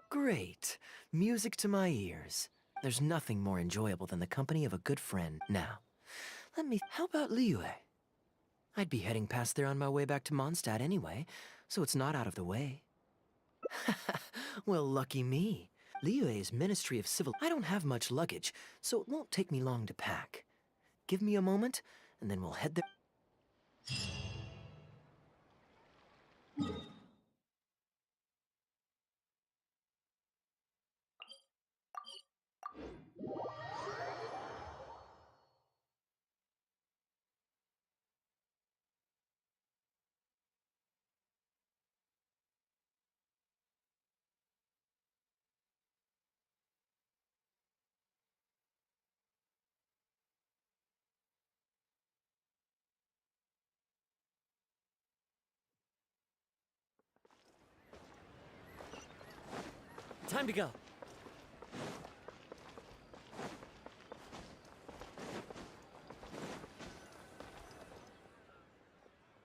Great. Music to my ears. There's nothing more enjoyable than the company of a good friend. Now, how about Liyue? I'd be heading past there on my way back to Mondstadt anyway, so it's not out of the way. Well, lucky me. Liyue's Ministry of Civil... I don't have much luggage, so it won't take me long to pack. Give me a moment, and then we'll head there. Time to go.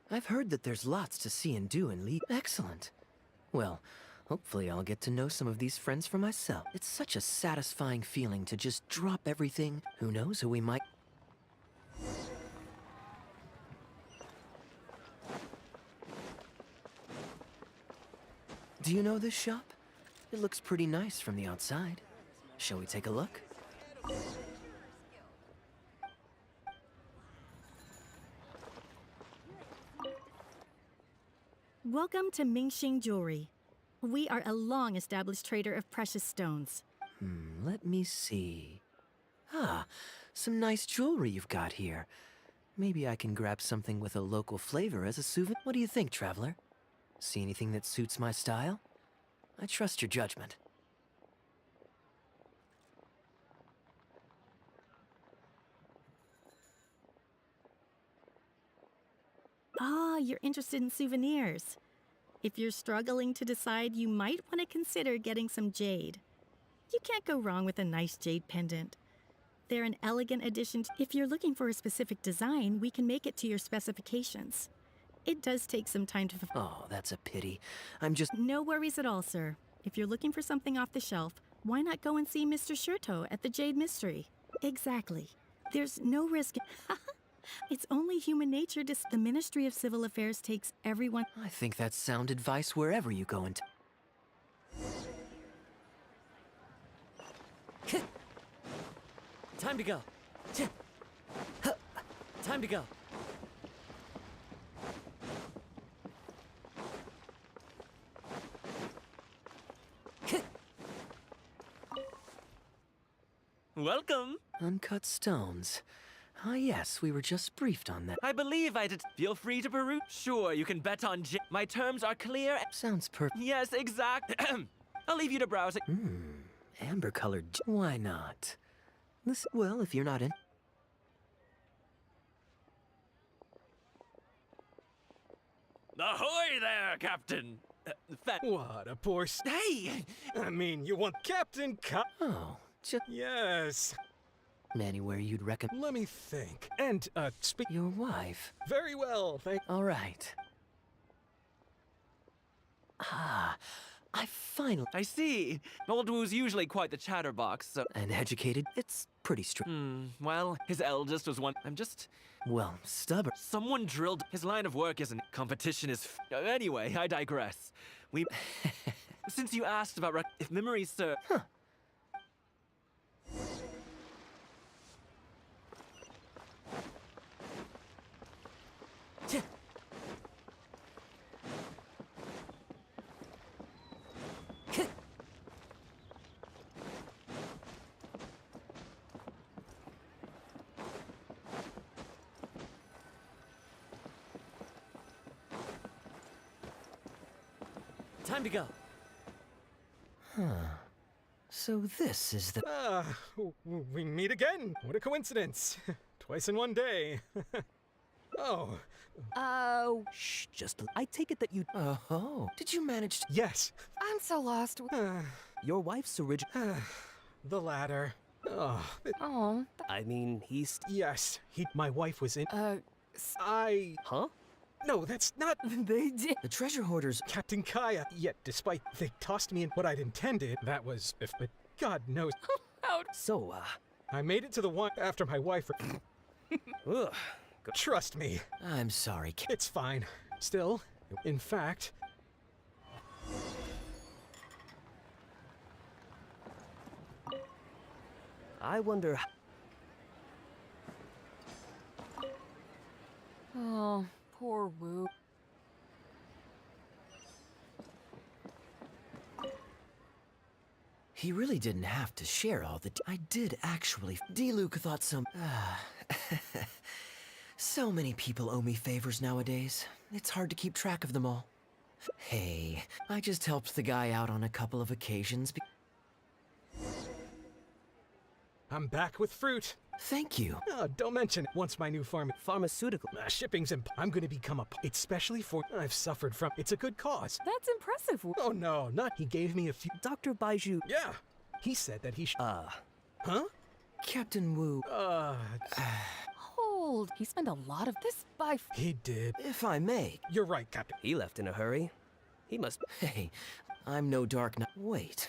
I've heard that there's lots to see and do in Lee. Excellent. Well, hopefully I'll get to know some of these friends for myself. It's such a satisfying feeling to just drop everything. Who knows who we might... Do you know this shop? It looks pretty nice from the outside. Shall we take a look? Welcome to Mingxing Jewelry. We are a long-established trader of precious stones. Let me see. Ah, some nice jewelry you've got here. Maybe I can grab something with a local flavor as a souvenir. What do you think, traveler? See anything that suits my style? I trust your judgment. Ah, you're interested in souvenirs. If you're struggling to decide, you might want to consider getting some jade. You can't go wrong with a nice jade pendant. They're an elegant addition. If you're looking for a specific design, we can make it to your specifications. It does take some time to... Oh, that's a pity. I'm just... No worries at all, sir. If you're looking for something off the shelf, why not go and see Mr. Shurto at the Jade Mystery? Exactly. There's no risk... It's only human nature to... The Ministry of Civil Affairs takes everyone... I think that's sound advice wherever you go into... Time to go. Time to go. Welcome. Uncut stones. Ah, yes, we were just briefed on that. I believe I did. Feel free to peruse. Sure, you can bet on My terms are clear. Sounds perfect. Yes, exact. I'll leave you to browse it. Amber-colored... Why not? Listen, well, if you're not in... Ahoy there, Captain! What a poor Hey! I mean, you want Captain Oh, just... Yes. Anywhere you'd recommend... Let me think. And, speak... Your wife. Very well, thank... All right. Ah, I finally... I see. Old Wu's usually quite the chatterbox, so... And educated, it's pretty strict. Well, his eldest was one. I'm just... Well, stubborn. Someone drilled... His line of work isn't... Competition is... Anyway, I digress. We... Since you asked about if memories serve... Huh. Time to go. Huh. So this is the... We meet again. What a coincidence. Twice in one day. Oh. Oh, shh, I take it that you... Oh, did you manage to... Yes. I'm so lost. Your wife's original... The latter. Oh. I mean, he's... Yes. My wife was in... Huh? No, that's not... They did. The treasure hoarders... Captain Kaya. Yet, despite they tossed me in what I'd intended, that was... But God knows. So, I made it to the one after my wife... Ugh. Trust me. I'm sorry, It's fine. Still, in fact... I wonder... Oh, poor Wu. He really didn't have to share all the... I did actually... D-Luke thought some... So many people owe me favors nowadays. It's hard to keep track of them all. Hey, I just helped the guy out on a couple of occasions. I'm back with fruit. Thank you. Oh, don't mention it. Once my new Pharmaceutical. shipping's I'm gonna become a... It's specially for... I've suffered from... It's a good cause. That's impressive. Oh, no, not... He gave me a few... Dr. Baiju... Yeah. He said that he Huh? Captain Wu... Hold. He spent a lot of this by... He did. If I may... You're right, Captain. He left in a hurry. He must... Hey, I'm no dark knight. Wait.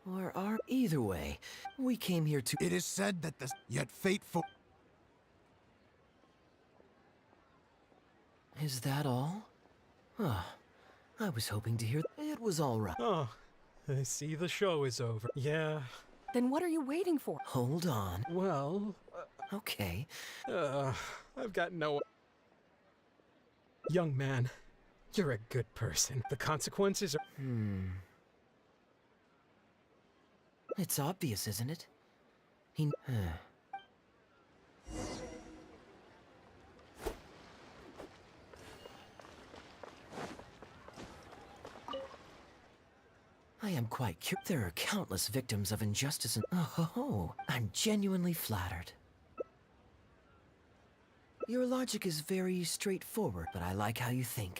Or are... Either way, we came here to... It is said that the yet fateful... Is that all? I was hoping to hear... It was all right. Oh, I see the show is over. Yeah. Then what are you waiting for? Hold on. Well... Okay. I've got no... Young man, you're a good person. The consequences are... It's obvious, isn't it? He... I am quite curious. There are countless victims of injustice and... Oh, I'm genuinely flattered. Your logic is very straightforward, but I like how you think.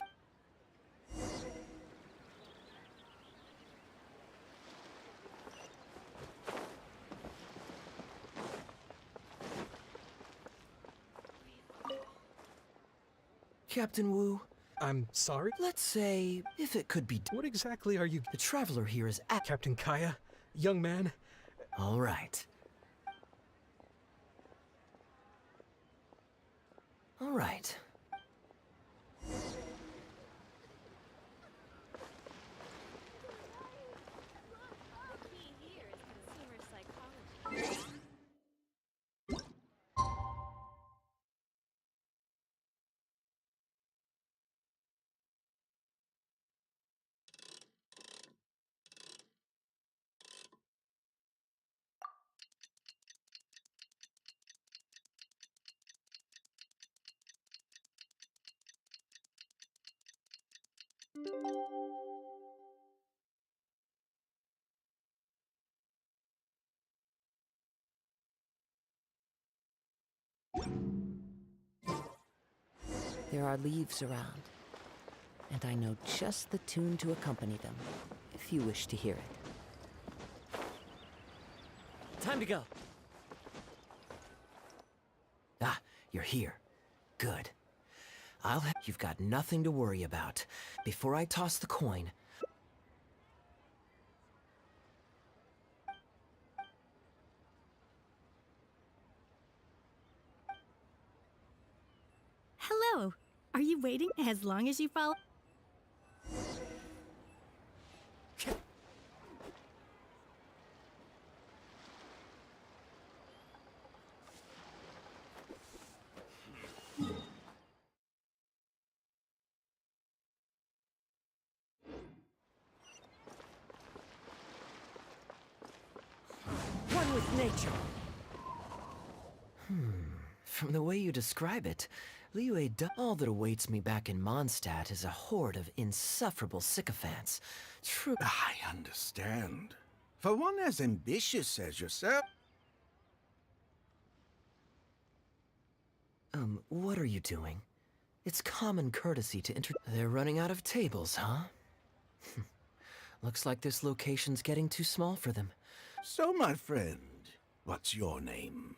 Captain Wu, I'm sorry? let's say, if it could be... What exactly are you... The Traveler here is at... Captain Kaya? Young man? All right. All right. There are leaves around, and I know just the tune to accompany them, if you wish to hear it. Time to go. Ah, you're here. Good. You've got nothing to worry about. Before I toss the coin... So, are you waiting as long as you follow? One with nature. From the way you describe it, Liyue, all that awaits me back in Mondstadt is a horde of insufferable sycophants. True. I understand. For one as ambitious as yourself. What are you doing? It's common courtesy to They're running out of tables, huh? Looks like this location's getting too small for them. So, my friend, what's your name?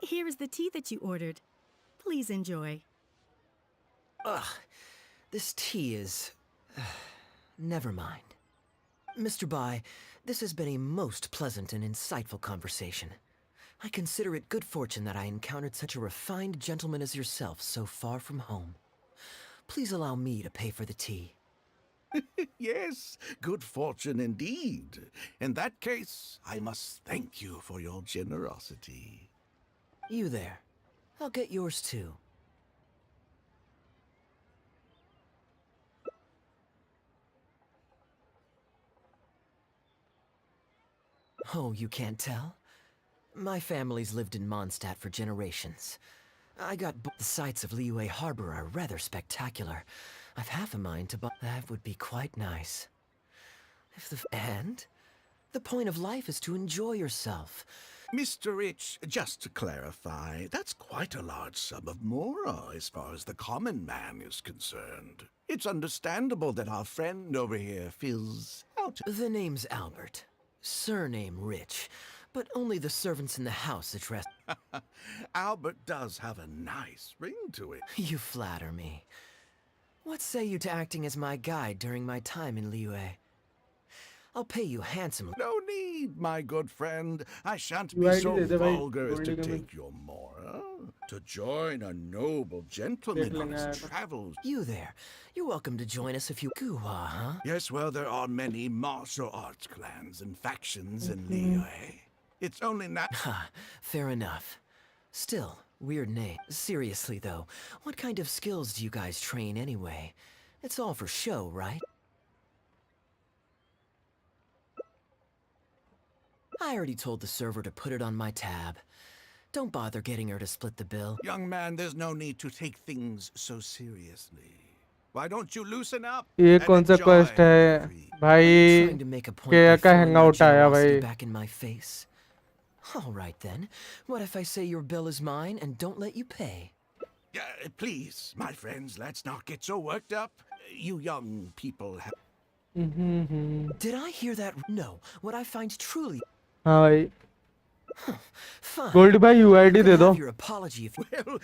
Here is the tea that you ordered. Please enjoy. Ugh, this tea is... never mind. Mr. Bai, this has been a most pleasant and insightful conversation. I consider it good fortune that I encountered such a refined gentleman as yourself so far from home. Please allow me to pay for the tea. Yes, good fortune indeed. In that case, I must thank you for your generosity. You there. I'll get yours too. Oh, you can't tell? My family's lived in Mondstadt for generations. The sights of Liyue Harbor are rather spectacular. I've half a mind to buy. That would be quite nice. And? The point of life is to enjoy yourself. Mr. Rich, just to clarify, that's quite a large sum of mora as far as the common man is concerned. It's understandable that our friend over here feels out. The name's Albert. Surname Rich. But only the servants in the house address. Albert does have a nice ring to it. You flatter me. What say you to acting as my guide during my time in Liyue? I'll pay you handsomely. No need, my good friend. I shan't You be already so did it, bhai. vulgar as to Already take your mora. To join a noble gentleman on his travels. You there. You're welcome to join us if you... Guwa, huh? Yes, well, there are many martial arts clans and factions in Liyue. It's only not... Ha, fair enough. Still, weird name. Seriously, though, what kind of skills do you guys train anyway? It's all for show, right? I already told the server to put it on my tab. Don't bother getting her to split the bill. Young man, there's no need to take things so seriously. Why don't you loosen up? ये and कौन सा enjoy quest है the free- भाई Trying to make a point क्या by का throwing your hangout आया generosity भाई back in my face. All right then. What if I say your bill is mine and don't let you pay? Please, my friends, let's not get so worked up. You young people have... Did I hear that? No. What I find truly... हाँ भाई Fine. Gold भाई UID दे दो Have your apology if you... Well,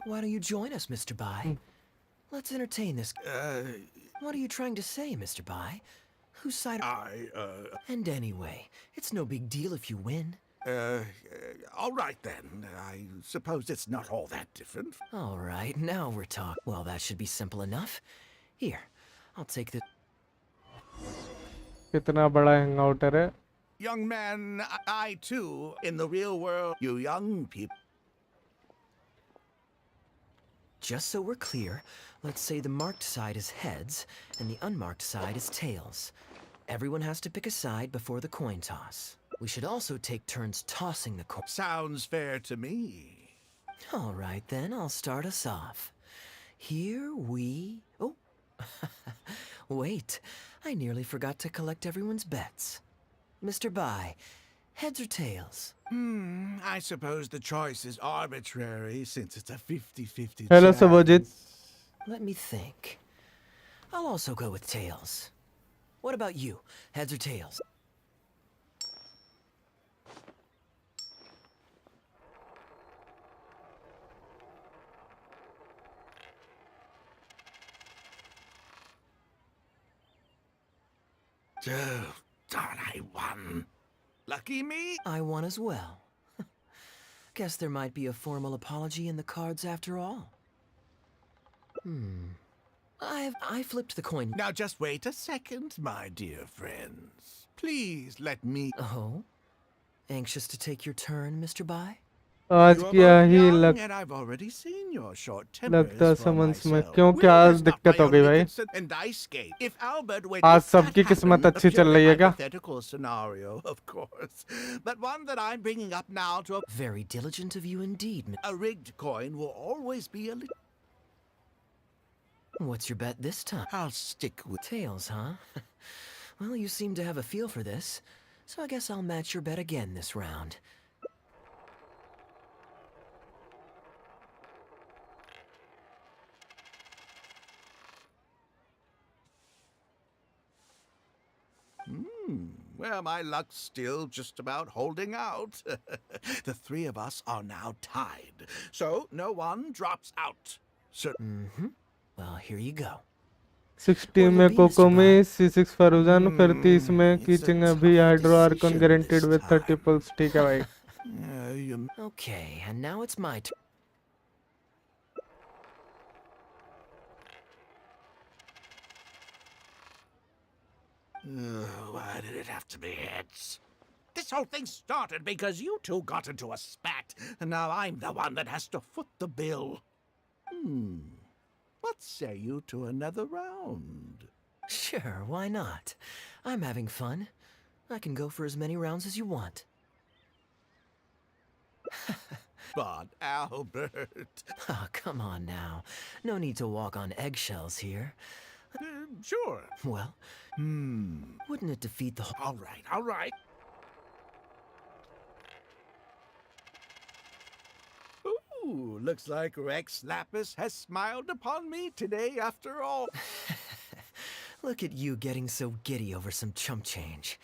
Why don't you join us, Mr. Bai? Let's entertain this... What are you trying to say, Mr. Bai? Whose side... And anyway, it's no big deal if you win. All right then. I suppose it's not all that different. All right, now we're talking. Well, that should be simple enough. Here, I'll take the... कितना बड़ा हैंगआउटर है Young man, I too, in the real world, you young people... Just so we're clear, let's say the marked side is heads, and the unmarked side is tails. Everyone has to pick a side before the coin toss. We should also take turns tossing the coin. Sounds fair to me. All right, then, I'll start us off. Here we... Oh, wait, I nearly forgot to collect everyone's bets. Mr. Bai, heads or tails? I suppose the choice is arbitrary since it's a 50-50 Hello, chance. Subhajit. Let me think. I'll also go with tails. What about you? Heads or tails? Oh, darn, I won. Lucky me. I won as well. Guess there might be a formal apology in the cards after all. I flipped the coin. Now just wait a second, my dear friends. Please let me... Oh? Anxious to take your turn, Mr. Bai? आज You are क्या both ही young, लग and I've already seen your short लगता tempers for summons में myself. क्यों क्या Will is not दिक्कत my हो गई only भाई concern, and I skate. If Albert went, आज if that सबकी किस्मत happened, अच्छी a चल purely रही है क्या hypothetical scenario, of course, but one that I'm bringing up now to Very diligent of you indeed. a rigged coin will always be a little... What's your bet this time? I'll stick with... Tails, huh? Well, you seem to have a feel for this, so I guess I'll match your bet again this round. Well, my luck's still just about holding out. The three of us are now tied, so no one drops out. So... Well, here you go. 60 में cocoa में C6 फरुजान फिर 30 में कीचिंग अभी hydro Arkan guaranteed with 30 pulse ठीक है भाई Okay, and now it's my turn. Why did it have to be heads? This whole thing started because you two got into a spat, and now I'm the one that has to foot the bill. What say you to another round? Sure, why not? I'm having fun. I can go for as many rounds as you want. But Albert... Oh, come on now. No need to walk on eggshells here. Sure. Well, wouldn't it defeat the whole... All right. Ooh, looks like Rex Lapis has smiled upon me today after all. Look at you getting so giddy over some chump change.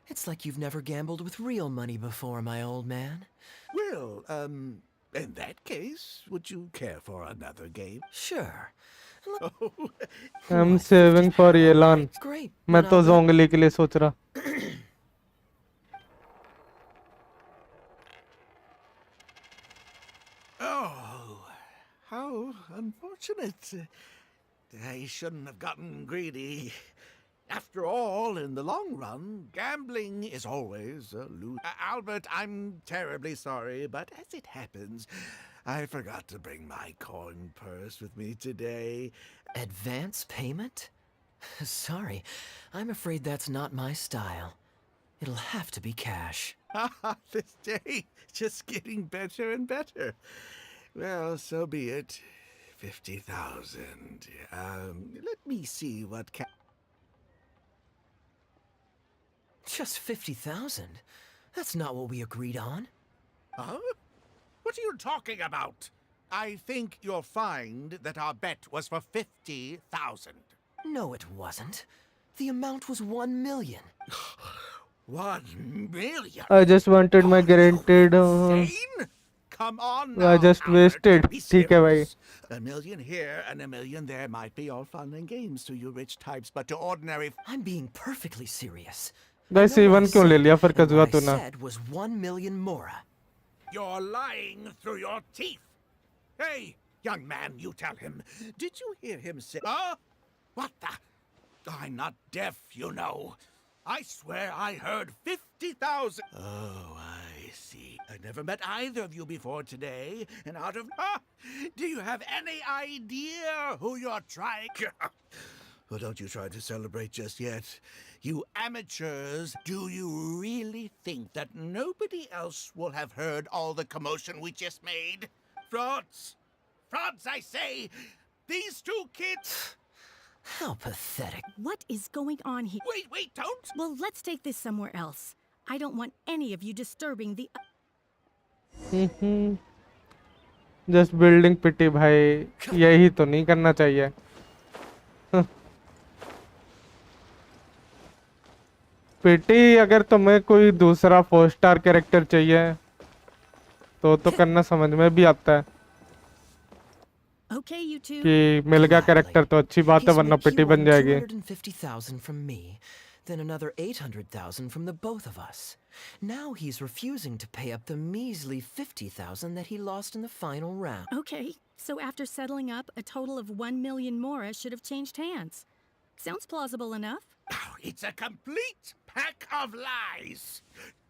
It's like you've never gambled with real money before, my old man. Well, in that case, would you care for another game? Sure. I'm saving for Yelan. Great. मैं तो जोंगली के लिए सोच रहा Oh, how unfortunate. I shouldn't have gotten greedy. After all, in the long run, gambling is always a lose. Albert, I'm terribly sorry, but as it happens, I forgot to bring my coin purse with me today. Advance payment? Sorry, I'm afraid that's not my style. It'll have to be cash. This day, just getting better and better. Well, so be it. 50,000. Let me see what Just 50,000? That's not what we agreed on. Huh? What are you talking about? I think you'll find that our bet was for 50,000. No, it wasn't. The amount was 1 million. 1 million? I just wanted my guaranteed Insane? Come on now, I just Albert, wasted be ठीक है भाई serious. A million here and a million there might be all fun and games to you rich types, but to ordinary... I'm being perfectly serious. Guys C1 क्यों ले लिया फिर कजुआ What I तूने said was 1 million mora. You're lying through your teeth. Hey, young man, you tell him. Did you hear him say... Huh? What the... I'm not deaf, you know. I swear I heard 50,000. Oh, I see. I never met either of you before today, and out of... do you have any idea who you're trying... Well, don't you try to celebrate just yet. You amateurs, do you really think that nobody else will have heard all the commotion we just made? Frauds! Frauds, I say! These two kids... How pathetic. What is going on here? Wait, don't! Well, let's take this somewhere else. I don't want any of you disturbing the... Just building pity भाई यही तो नहीं करना चाहिए पिटी अगर तुम्हें कोई दूसरा 4 स्टार कैरेक्टर चाहिए तो करना समझ में भी आता है Okay, you two. कि मिल गया कैरेक्टर तो अच्छी बात है वरना पिटी बन जाएगी 250,000 from me. then another 800,000 from the both of us. Now he's refusing to pay up the measly 50,000 that he lost in the final round. Okay, so after settling up, a total of 1 million mora should have changed hands. Sounds plausible enough. Oh, it's a complete pack of lies.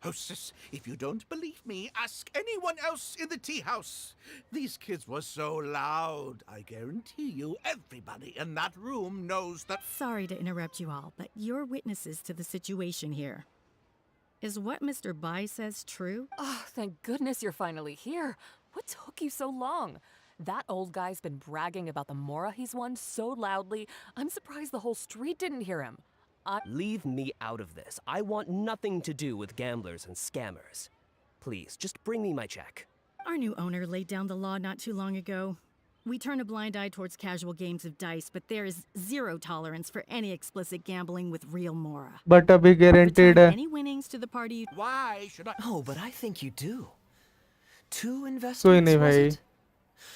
Hostess, if you don't believe me, ask anyone else in the tea house. These kids were so loud. I guarantee you everybody in that room knows that. Sorry to interrupt you all, but you're witnesses to the situation here. Is what Mr. Bai says true? Oh, thank goodness you're finally here. What took you so long? That old guy's been bragging about the mora he's won so loudly, I'm surprised the whole street didn't hear him. Leave me out of this. I want nothing to do with gamblers and scammers. Please, just bring me my check. Our new owner laid down the law not too long ago. We turn a blind eye towards casual games of dice, but there is zero tolerance for any explicit gambling with real mora. But abhi guaranteed hai. Any winnings to the party? Why should I? Oh, but I think you do. 2 कोई investments, नहीं was भाई, it?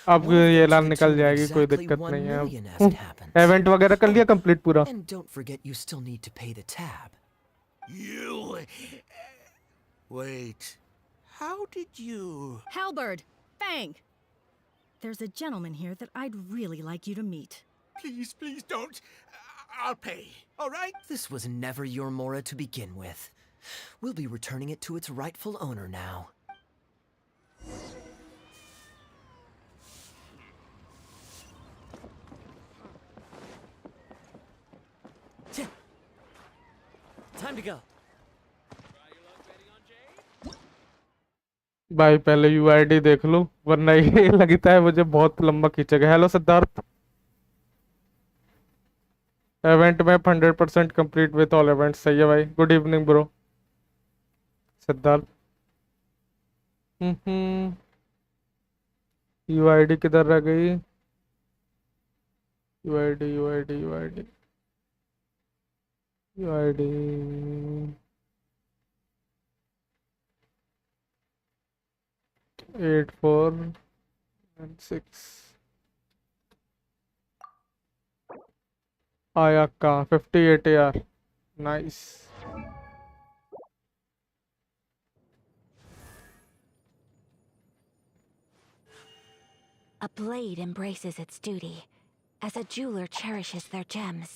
अब One of ये them Lal to the निकल tune of जाएगी, कोई exactly दिक्कत 1 नहीं है million as it happens. Event वगैरह कर लिया कंप्लीट पूरा. And don't forget you still need to pay the tab. You. Wait. How did you? Halberd! Fang! There's a gentleman here that I'd really like you to meet. Please, please don't. I'll pay. All right? This was never your mora to begin with. We'll be returning it to its rightful owner now. Time to go. भाई पहले UID देख लो, वरना ये लगता है मुझे बहुत लंबा खींचेगा. हेलो सिद्धार्थ. इवेंट में 100% कंप्लीट विद ऑल इवेंट्स. सही है भाई. Good evening bro. Siddharth. UID किधर रह गई? यूआईडी यूआईडी यूआईडी यूआईडी 8496 आया का 58 यार. Nice. A blade embraces its duty, as a jeweler cherishes their gems.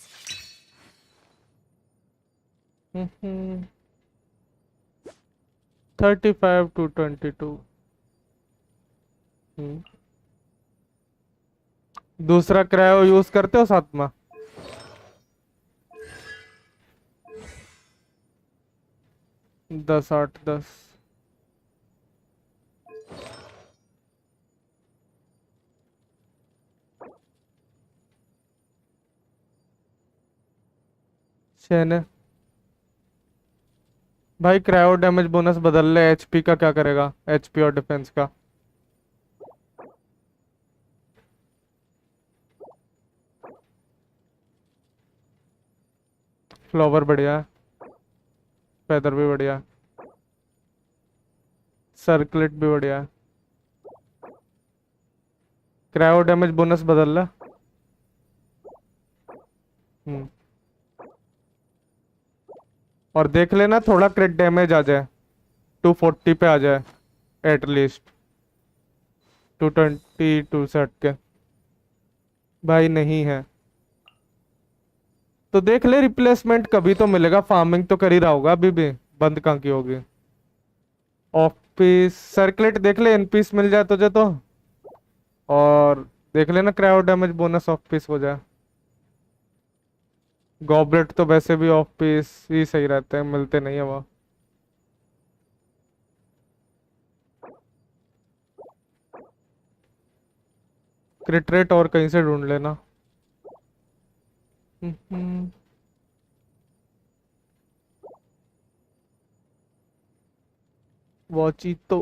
35 to 22. दूसरा क्रायो यूज करते हो साथ में? दस 8 10. शेन भाई क्रायो डैमेज बोनस बदल ले. एचपी का क्या करेगा? एचपी और डिफेंस का. फ्लावर बढ़िया है. फेदर भी बढ़िया है. सर्कलेट भी बढ़िया है. क्रायो डैमेज बोनस बदल ले. और देख लेना थोड़ा क्रिट डैमेज आ जाए. 240 पे आ जाए एटलीस्ट. 222 से हट के. भाई नहीं है तो देख ले. रिप्लेसमेंट कभी तो मिलेगा. फार्मिंग तो कर ही रहा होगा अभी भी. बंद कहाँ की होगी? ऑफ पीस सर्कुलेट देख ले. इन पीस मिल जाए तुझे तो. और देख लेना cryo damage bonus of peace हो जाए. गॉबलेट तो वैसे भी ऑफ पीस ही सही रहते हैं, मिलते नहीं है वो. क्रिट रेट और कहीं से ढूंढ लेना. वॉचितो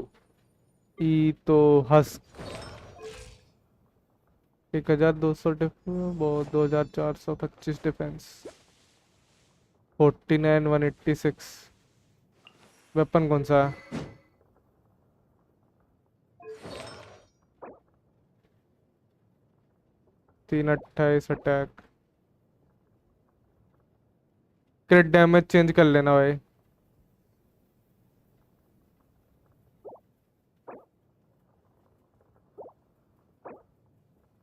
ई तो हस्क 1200 डिफेंस. 2425 डिफेंस. 49 186. वेपन कौन सा है? $328 अटैक. क्रिट डैमेज चेंज कर लेना भाई।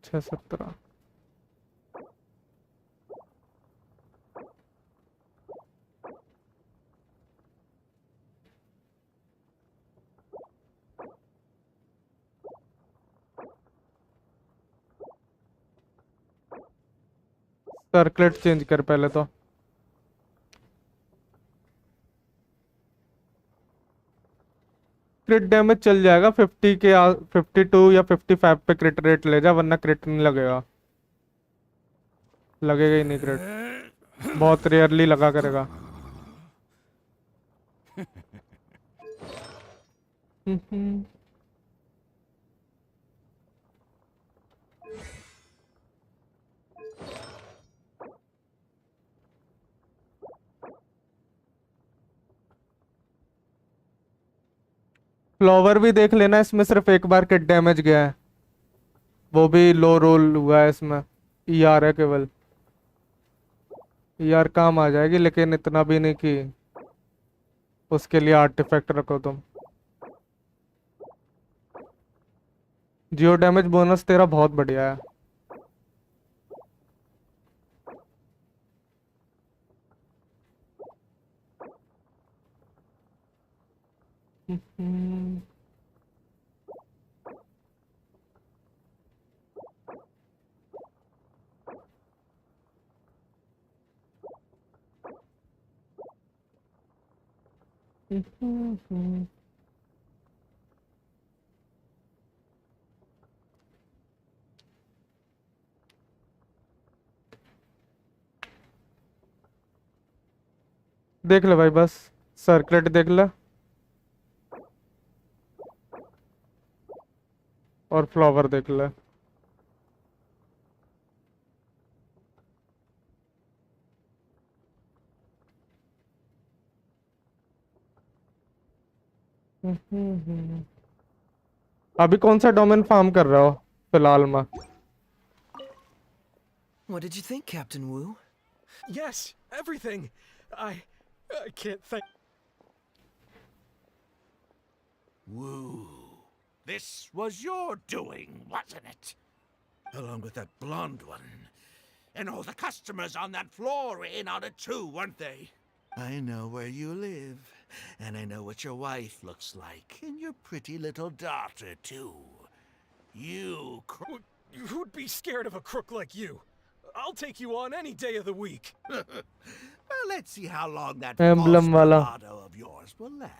617 सर्कलेट चेंज कर पहले तो। क्रिट डैमेज चल जाएगा 50 के 52 या 55 पे क्रिट रेट ले जा, वरना क्रिट नहीं लगेगा। लगेगा ही नहीं क्रिट, बहुत रेयरली लगा करेगा। फ्लावर भी देख लेना, इसमें सिर्फ एक बार किट डैमेज गया है, वो भी लो रोल हुआ है इसमें। ईआर है केवल, ईआर काम आ जाएगी लेकिन इतना भी नहीं कि उसके लिए आर्टिफैक्ट रखो तुम। जियो डैमेज बोनस तेरा बहुत बढ़िया है। देख ले भाई, बस सर्कलेट देख ले और फ्लावर देख ले। अभी कौन सा डोमेन फार्म कर रहे हो फिलहाल में? What did you think, Captain Wu? Yes, everything. I can't thank. Woo. This was your doing, wasn't it? Along with that blonde one. And all the customers on that floor in on it too, weren't they? I know where you live, and I know what your wife looks like, and your pretty little daughter too. You Who'd be scared of a crook like you? I'll take you on any day of the week. Well, let's see how long that Emblem false wala. bravado of yours will last.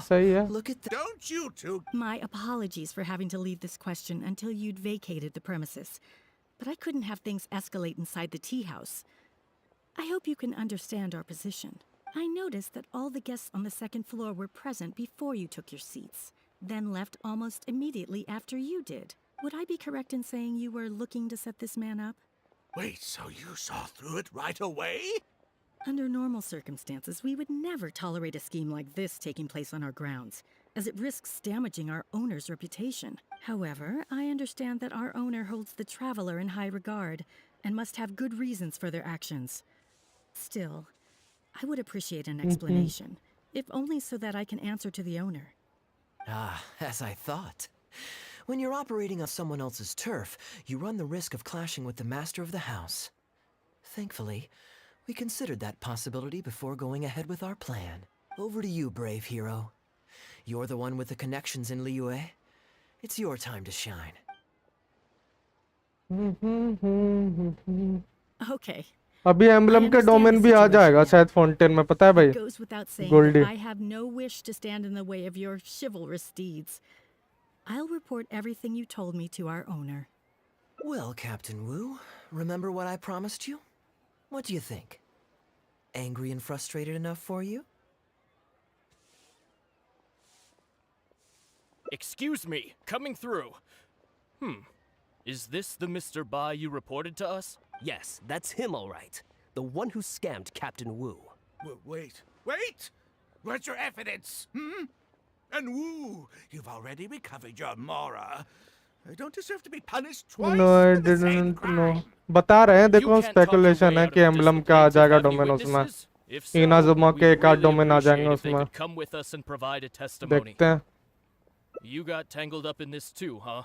सही है। Look at that. Don't you two? My apologies for having to leave this question until you'd vacated the premises. But I couldn't have things escalate inside the tea house. I hope you can understand our position. I noticed that all the guests on the second floor were present before you took your seats, then left almost immediately after you did. Would I be correct in saying you were looking to set this man up? Wait, so you saw through it right away? Under normal circumstances, we would never tolerate a scheme like this taking place on our grounds, as it risks damaging our owner's reputation. However, I understand that our owner holds the traveler in high regard and must have good reasons for their actions. Still, I would appreciate an explanation, if only so that I can answer to the owner. Ah, as I thought. When you're operating on someone else's turf, you run the risk of clashing with the master of the house. Thankfully, we considered that possibility before going ahead with our plan. Over to you, brave hero. You're the one with the connections in Liyue. It's your time to shine. Okay. अभी emblem के domain भी आ जाएगा शायद fountain में, पता है भाई? It goes without saying Goldy. that I have no wish to stand in the way of your chivalrous deeds. I'll report everything you told me to our owner. Well, Captain Wu, remember what I promised you? What do you think? Angry and frustrated enough for you? Excuse me, coming through. Is this the Mr. Bai you reported to us? Yes, that's him all right. The one who scammed Captain Wu. Wait! Where's your evidence? And Wu, you've already recovered your Mora. I don't deserve to be punished twice No, I for the same didn't know. crime. बता रहे हैं, देखो You can't talk your speculation way है out कि of emblem का आ discipline. जाएगा Have any domain उसमें. witnesses? If so, Inazuma के we'd एक आध really डोमेन आ जाएंगे appreciate if they उसमें. could come with us and provide a testimony. देखते हैं. You got tangled up in this too, huh?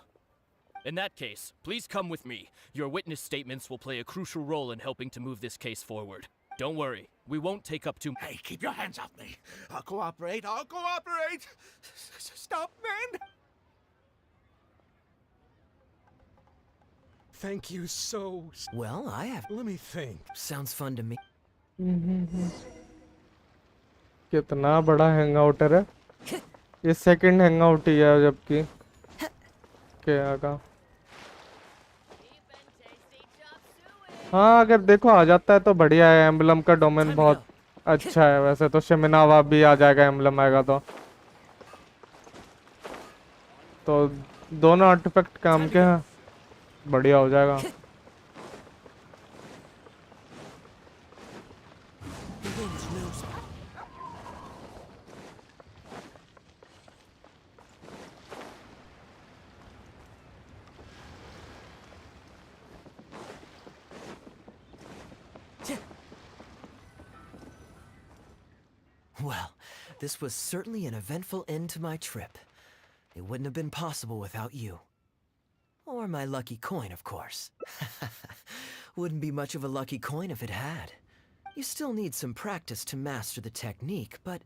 In that case, please come with me. Your witness statements will play a crucial role in helping to move this case forward. Don't worry, we won't take up too much. Hey, keep your hands off me. I'll cooperate. I'll cooperate. Stop, man. Thank you so. Well, I have. Let me think. Sounds fun to me. कितना बड़ा हैंगआउटर है. ये second hangout ही है जबकि क्या का. हाँ, अगर देखो आ जाता है तो बढ़िया है. एम्बलम का डोमेन बहुत अच्छा है. वैसे तो शिमिनावा भी आ जाएगा, एम्बलम आएगा तो दोनों आर्टिफैक्ट काम के हैं. बढ़िया हो जाएगा. Well, this was certainly an eventful end to my trip. It wouldn't have been possible without you. Or my lucky coin, of course. Wouldn't be much of a lucky coin if it had. You still need some practice to master the technique, but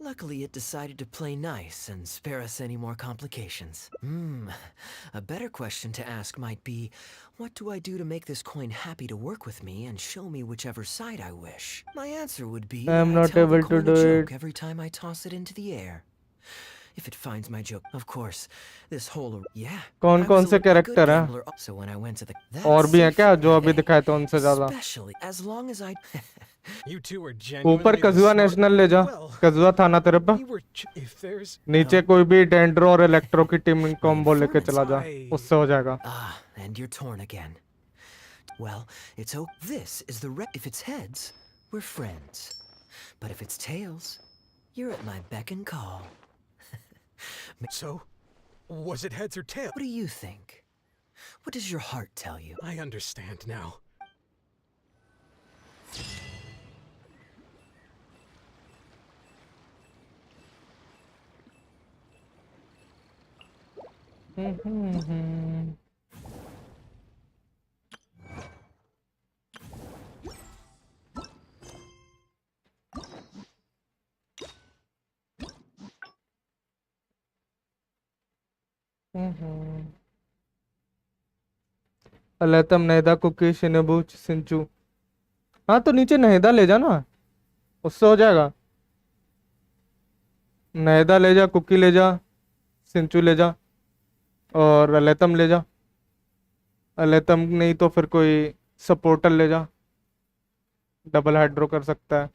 luckily it decided to play nice and spare us any more complications. A better question to ask might be, what do I do to make this coin happy to work with me and show me whichever side I wish? My answer would be, I'm I not tell the able to coin do a joke it. every time I toss it into the air. If it finds my joke, of course, this whole yeah. कौन कौन से character हैं? So when I went to the और भी हैं क्या जो अभी दिखाए तो उनसे ज्यादा? Especially as long as I You two are genuinely ऊपर the कजुआ smart- नेशनल ले जा. Well, कजुआ था ना तेरे पे? we were if there's नीचे कोई भी डेंड्रो और इलेक्ट्रो की टीम कॉम्बो लेके चला जा. उससे हो जाएगा. and you're torn again. Well, it's this is the if it's heads, we're friends. But if it's tails, you're at my beck and call. So, was it heads or tails? What do you think? What does your heart tell you? I understand now. अलेतम नहेदा कुकी शिनबू सिंचू. हाँ तो नीचे नहेदा ले जा ना, उससे हो जाएगा. नहेदा ले जा, कुकी ले जा, सिंचू ले जा और अलेतम ले जा. अलेतम नहीं तो फिर कोई सपोर्टर ले जा. डबल हाइड्रो कर सकता है.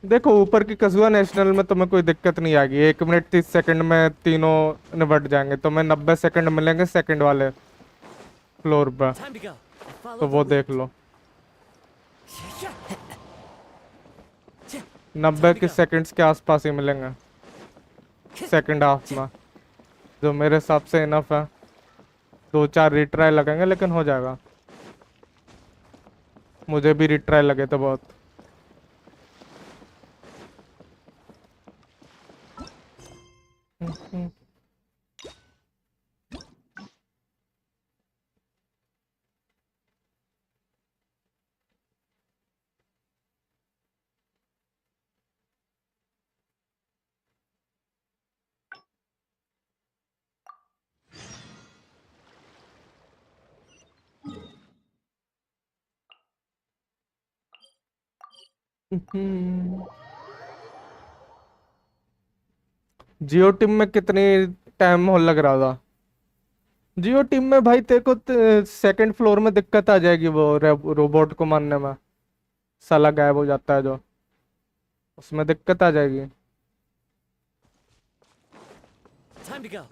देखो ऊपर की कजुआ नेशनल में तुम्हें कोई दिक्कत नहीं आएगी. 1 मिनट 30 सेकंड में तीनों निपट जाएंगे. तुम्हें 90 सेकंड मिलेंगे सेकंड वाले फ्लोर पर, तो वो देख लो. 90 के सेकंड्स के आसपास ही मिलेंगे सेकंड हाफ में, जो मेरे हिसाब से इनफ है. 2-4 रिट्राई लगेंगे लेकिन हो जाएगा. मुझे भी रिट्राई लगे थे बहुत. जियो टीम में कितनी टाइम हो लग रहा था? जियो टीम में भाई तेरे को सेकंड फ्लोर में दिक्कत आ जाएगी वो रोबोट को मारने में. साला गायब हो जाता है जो, उसमें दिक्कत आ जाएगी. Time to go.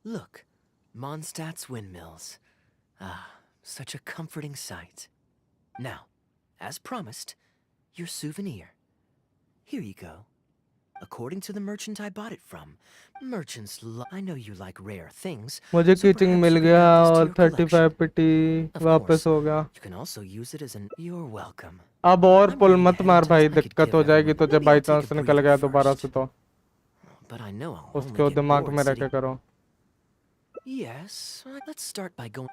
Look, Mondstadt's windmills. Ah, such a comforting sight. Now, as promised, your souvenir. Here you go. According to the merchant I bought it from, I know you like rare things. मुझे so कीचिंग perhaps mill you can गया add this to और your collection. 35 pity Of वापस course, हो गया. you can also use it as an. You're welcome. अब और I'm pull ready to मत head मार into भाई, I could दिक्कत give हो जाएगी everyone- तुझे maybe by I'll take a chance निकल breather गया दोबारा first. से तो But I know I'll only उसके get दिमाग bored में रह के sitting. करो. Yes, let's start by going.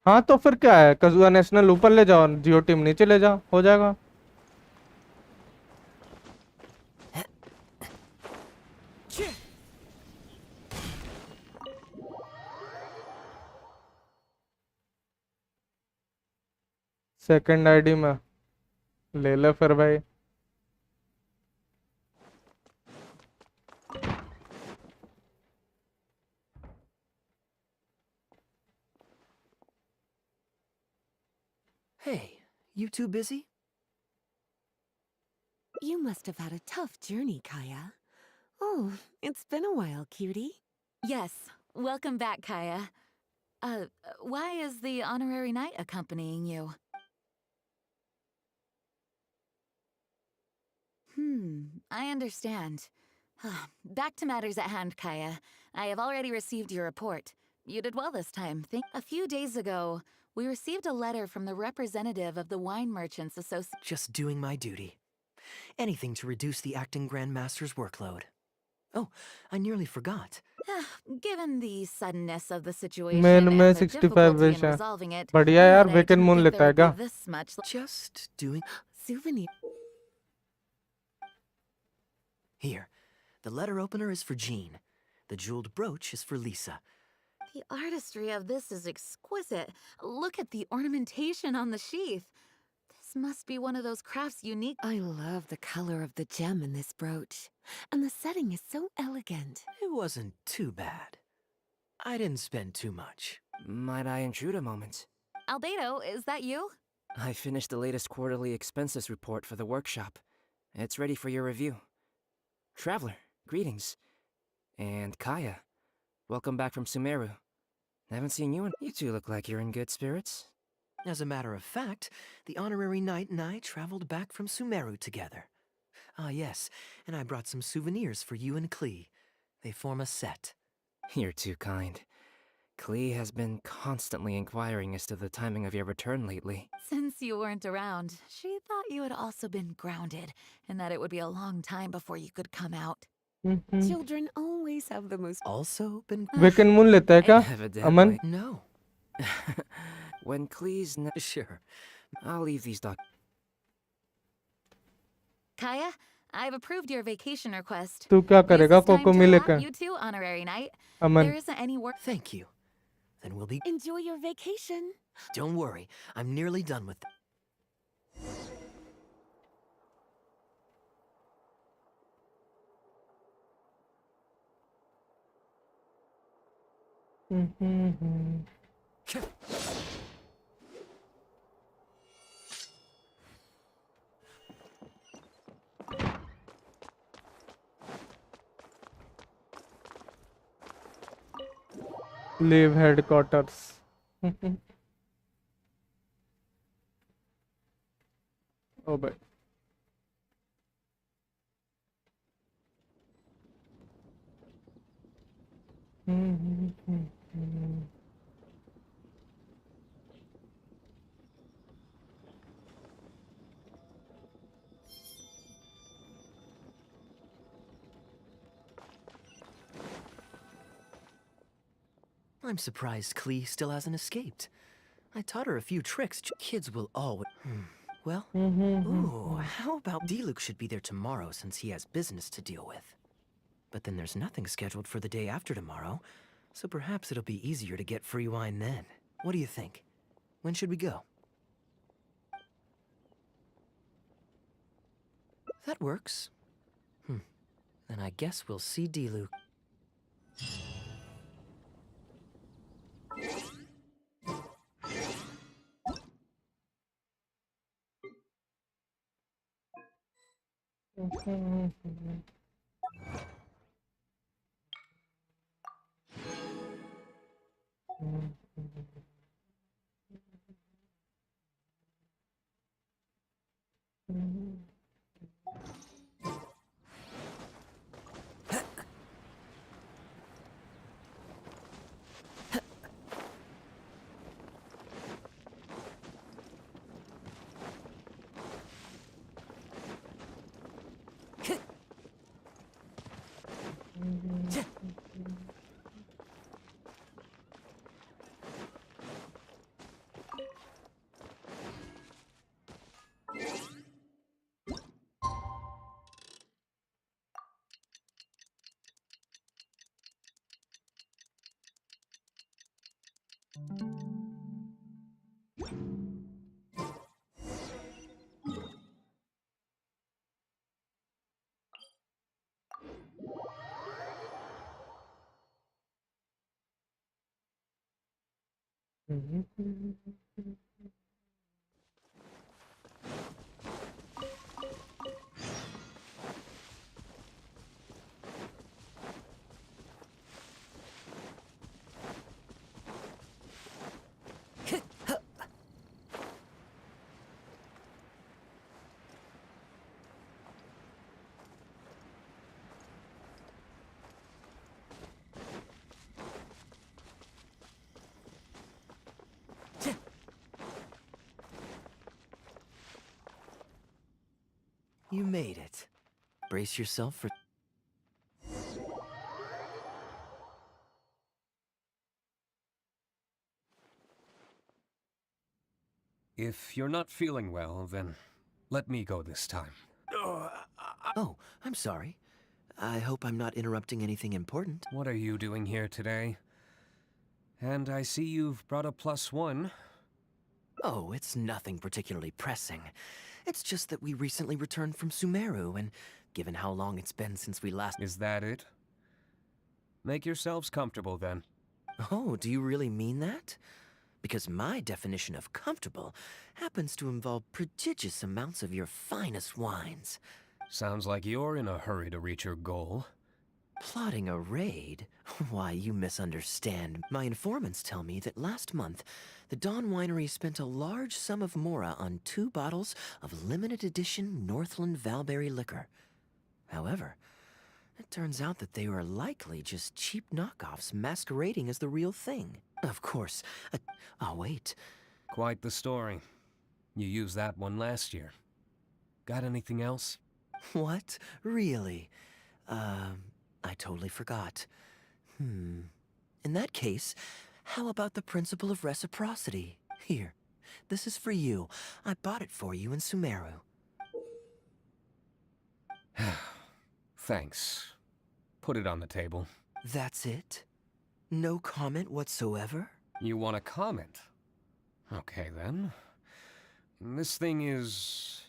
हाँ तो फिर क्या है, कजुआ नेशनल ऊपर ले जाओ, जियो टीम नीचे ले जाओ, हो जाएगा. सेकंड आईडी में ले ले फिर भाई. Hey, you two busy? You must have had a tough journey, Kaya. Oh, it's been a while, cutie. Yes, welcome back, Kaya. Why is the honorary knight accompanying you? I understand. Back to matters at hand, Kaya. I have already received your report. You did well this time. A few days ago, we received a letter from the representative of the Wine Merchants Association. Just doing my duty. Anything to reduce the acting grandmaster's workload. Oh, I nearly forgot. Given the suddenness of the situation main and में the 65 difficulty wish in है. resolving it, बढ़िया यार, I woken didn't moon think लेता there है would be क्या? this much. Just doing. Souvenir. Here, the letter opener is for Jean. The jeweled brooch is for Lisa. The artistry of this is exquisite. Look at the ornamentation on the sheath. This must be one of those crafts unique. I love the color of the gem in this brooch. And the setting is so elegant. It wasn't too bad. I didn't spend too much. Might I intrude a moment? Albedo, is that you? I finished the latest quarterly expenses report for the workshop. It's ready for your review. Traveler, greetings. And Kaya, welcome back from Sumeru. Haven't seen you in... You two look like you're in good spirits. As a matter of fact, the honorary knight and I traveled back from Sumeru together. Ah, yes, and I brought some souvenirs for you and Klee. They form a set. You're too kind. Klee has been constantly inquiring as to the timing of your return lately. Since you weren't around, she thought you had also been grounded, and that it would be a long time before you could come out. Children always have the most... Also been... woken moon लेता है क्या? अमन? No. When Klee's... Sure. I'll leave these Kaya, I've approved your vacation request. तू क्या करेगा cocoa मिले का? You too, honorary knight. Aman. There isn't any work. Thank you. Then we'll be... Enjoy your vacation. Don't worry, I'm nearly done with... Leave headquarters. Oh boy. I'm surprised Klee still hasn't escaped. I taught her a few tricks. Kids will always... Well, ooh, how about Diluc should be there tomorrow since he has business to deal with. But then there's nothing scheduled for the day after tomorrow, so perhaps it'll be easier to get free wine then. What do you think? When should we go? That works. Then I guess we'll see Diluc. You made it. Brace yourself for... If you're not feeling well, then let me go this time. Oh, I'm sorry. I hope I'm not interrupting anything important. What are you doing here today? And I see you've brought a +1. Oh, it's nothing particularly pressing. It's just that we recently returned from Sumeru, and given how long it's been since we last... Is that it? Make yourselves comfortable, then. Oh, do you really mean that? Because my definition of comfortable happens to involve prodigious amounts of your finest wines. Sounds like you're in a hurry to reach your goal. Plotting a raid? Why, you misunderstand. My informants tell me that last month, the Dawn Winery spent a large sum of mora on 2 bottles of limited edition Northland Valberry liquor. However, it turns out that they were likely just cheap knockoffs masquerading as the real thing. Of course, oh wait. Quite the story. You used that one last year. Got anything else? What? Really? I totally forgot. In that case, how about the principle of reciprocity? Here, this is for you. I bought it for you in Sumeru. Thanks. Put it on the table. That's it? No comment whatsoever? You want a comment? Okay, then. This thing is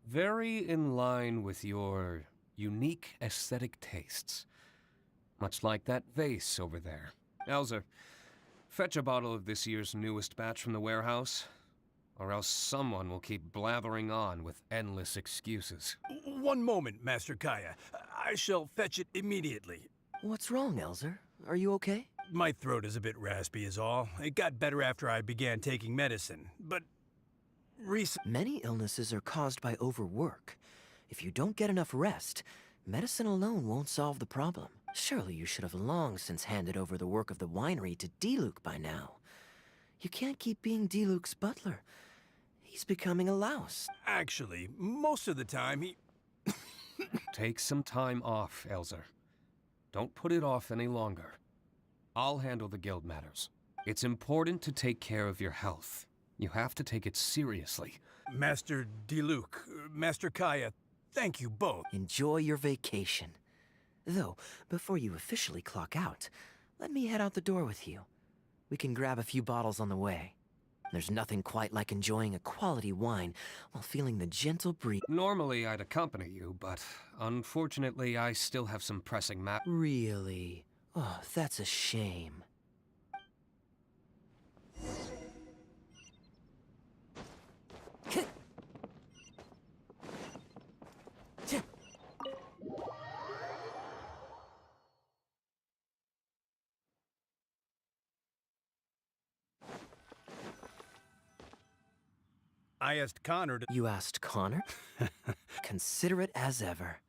very in line with your unique aesthetic tastes. Much like that vase over there. Elzer, fetch a bottle of this year's newest batch from the warehouse, or else someone will keep blathering on with endless excuses. One moment, Master Kaya. I shall fetch it immediately. What's wrong, Elzer? Are you okay? My throat is a bit raspy is all. It got better after I began taking medicine, but Many illnesses are caused by overwork. If you don't get enough rest, medicine alone won't solve the problem. Surely you should have long since handed over the work of the winery to Diluc by now. You can't keep being Diluc's butler. He's becoming a louse. Actually, most of the time he... Take some time off, Elzer. Don't put it off any longer. I'll handle the guild matters. It's important to take care of your health. You have to take it seriously. Master Diluc, Master Kaya, thank you both. Enjoy your vacation. Though, before you officially clock out, let me head out the door with you. We can grab a few bottles on the way. There's nothing quite like enjoying a quality wine while feeling the gentle breeze. Normally I'd accompany you, but unfortunately I still have some pressing matters. Really? Oh, that's a shame. I asked Connor to... You asked Connor? Considerate as ever.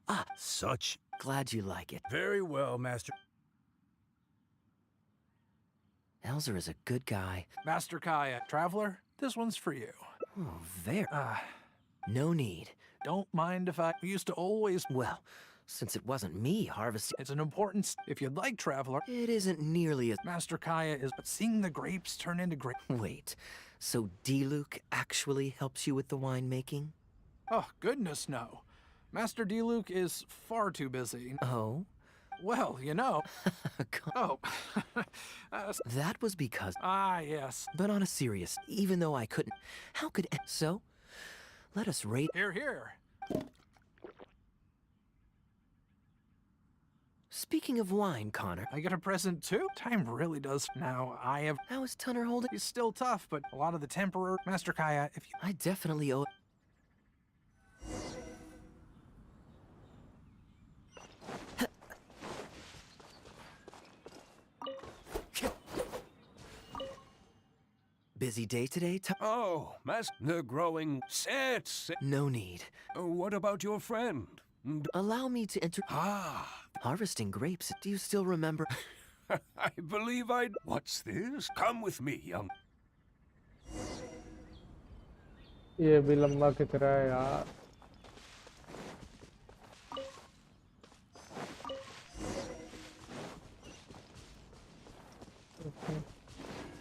Ah, Such... glad you like it. Very well, Master... Elzer is a good guy. Master Kaya, Traveler, this one's for you. Oh, very. No need. Don't mind if I used to always... Well, since it wasn't me harvesting... It's an important... If you'd like, Traveler... It isn't nearly as... Master Kaya is... But seeing the grapes turn into grape... Wait, so D-Luke actually helps you with the winemaking? Oh, goodness, no. Master D-Luke is far too busy. Oh? Well, you know... Oh. That was because... Ah, yes. But on a serious... Even though I couldn't... How could... So? Let us rate... Here, here. Speaking of wine, Connor... I get a present too? Time really does... Now, I have... How is Tunner holding? He's still tough, but a lot of the temporary... Master Kaya, if you... I definitely owe... Busy day today, Oh, Master, the growing... Sit. No need. What about your friend? Allow me to enter... Harvesting grapes, do you still remember? I believe I'd... What's this? Come with me, young... ये भी लंबा कितना है यार.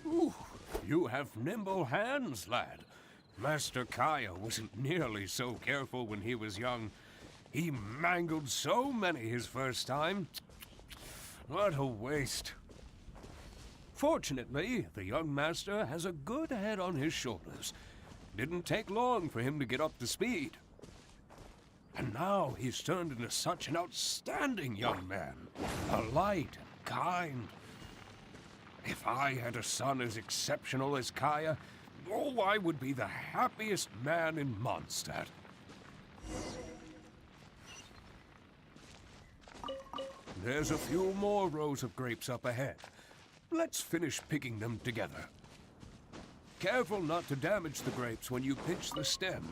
Ooh, you have nimble hands, lad. Master Kaya wasn't nearly so careful when he was young. He mangled so many his first time. What a waste. Fortunately, the young master has a good head on his shoulders. Didn't take long for him to get up to speed. And now he's turned into such an outstanding young man. Polite and kind. If I had a son as exceptional as Kaya, oh, I would be the happiest man in Mondstadt. There's a few more rows of grapes up ahead. Let's finish picking them together. Careful not to damage the grapes when you pinch the stem.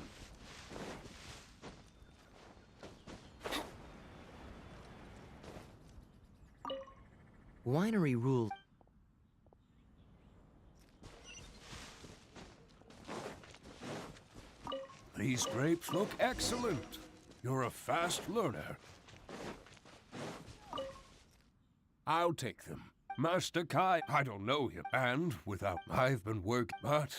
Winery rule... These grapes look excellent. You're a fast learner. I'll take them. Master Kai, I don't know him, and without I've been working, but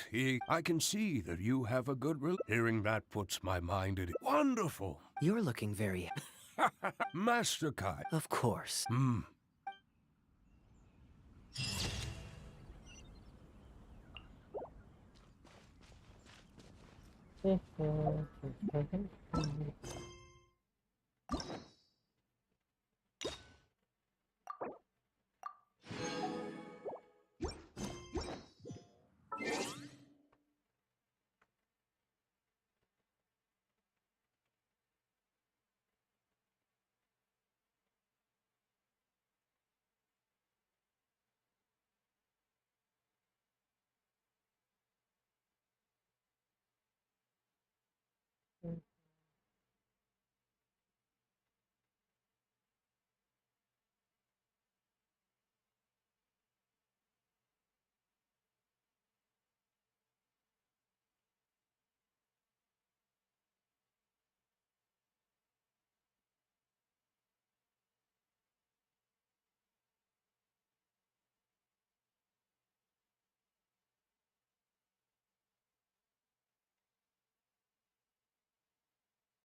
I can see that you have a good Hearing that puts my mind at wonderful. You're looking very... Master Kai. Of course.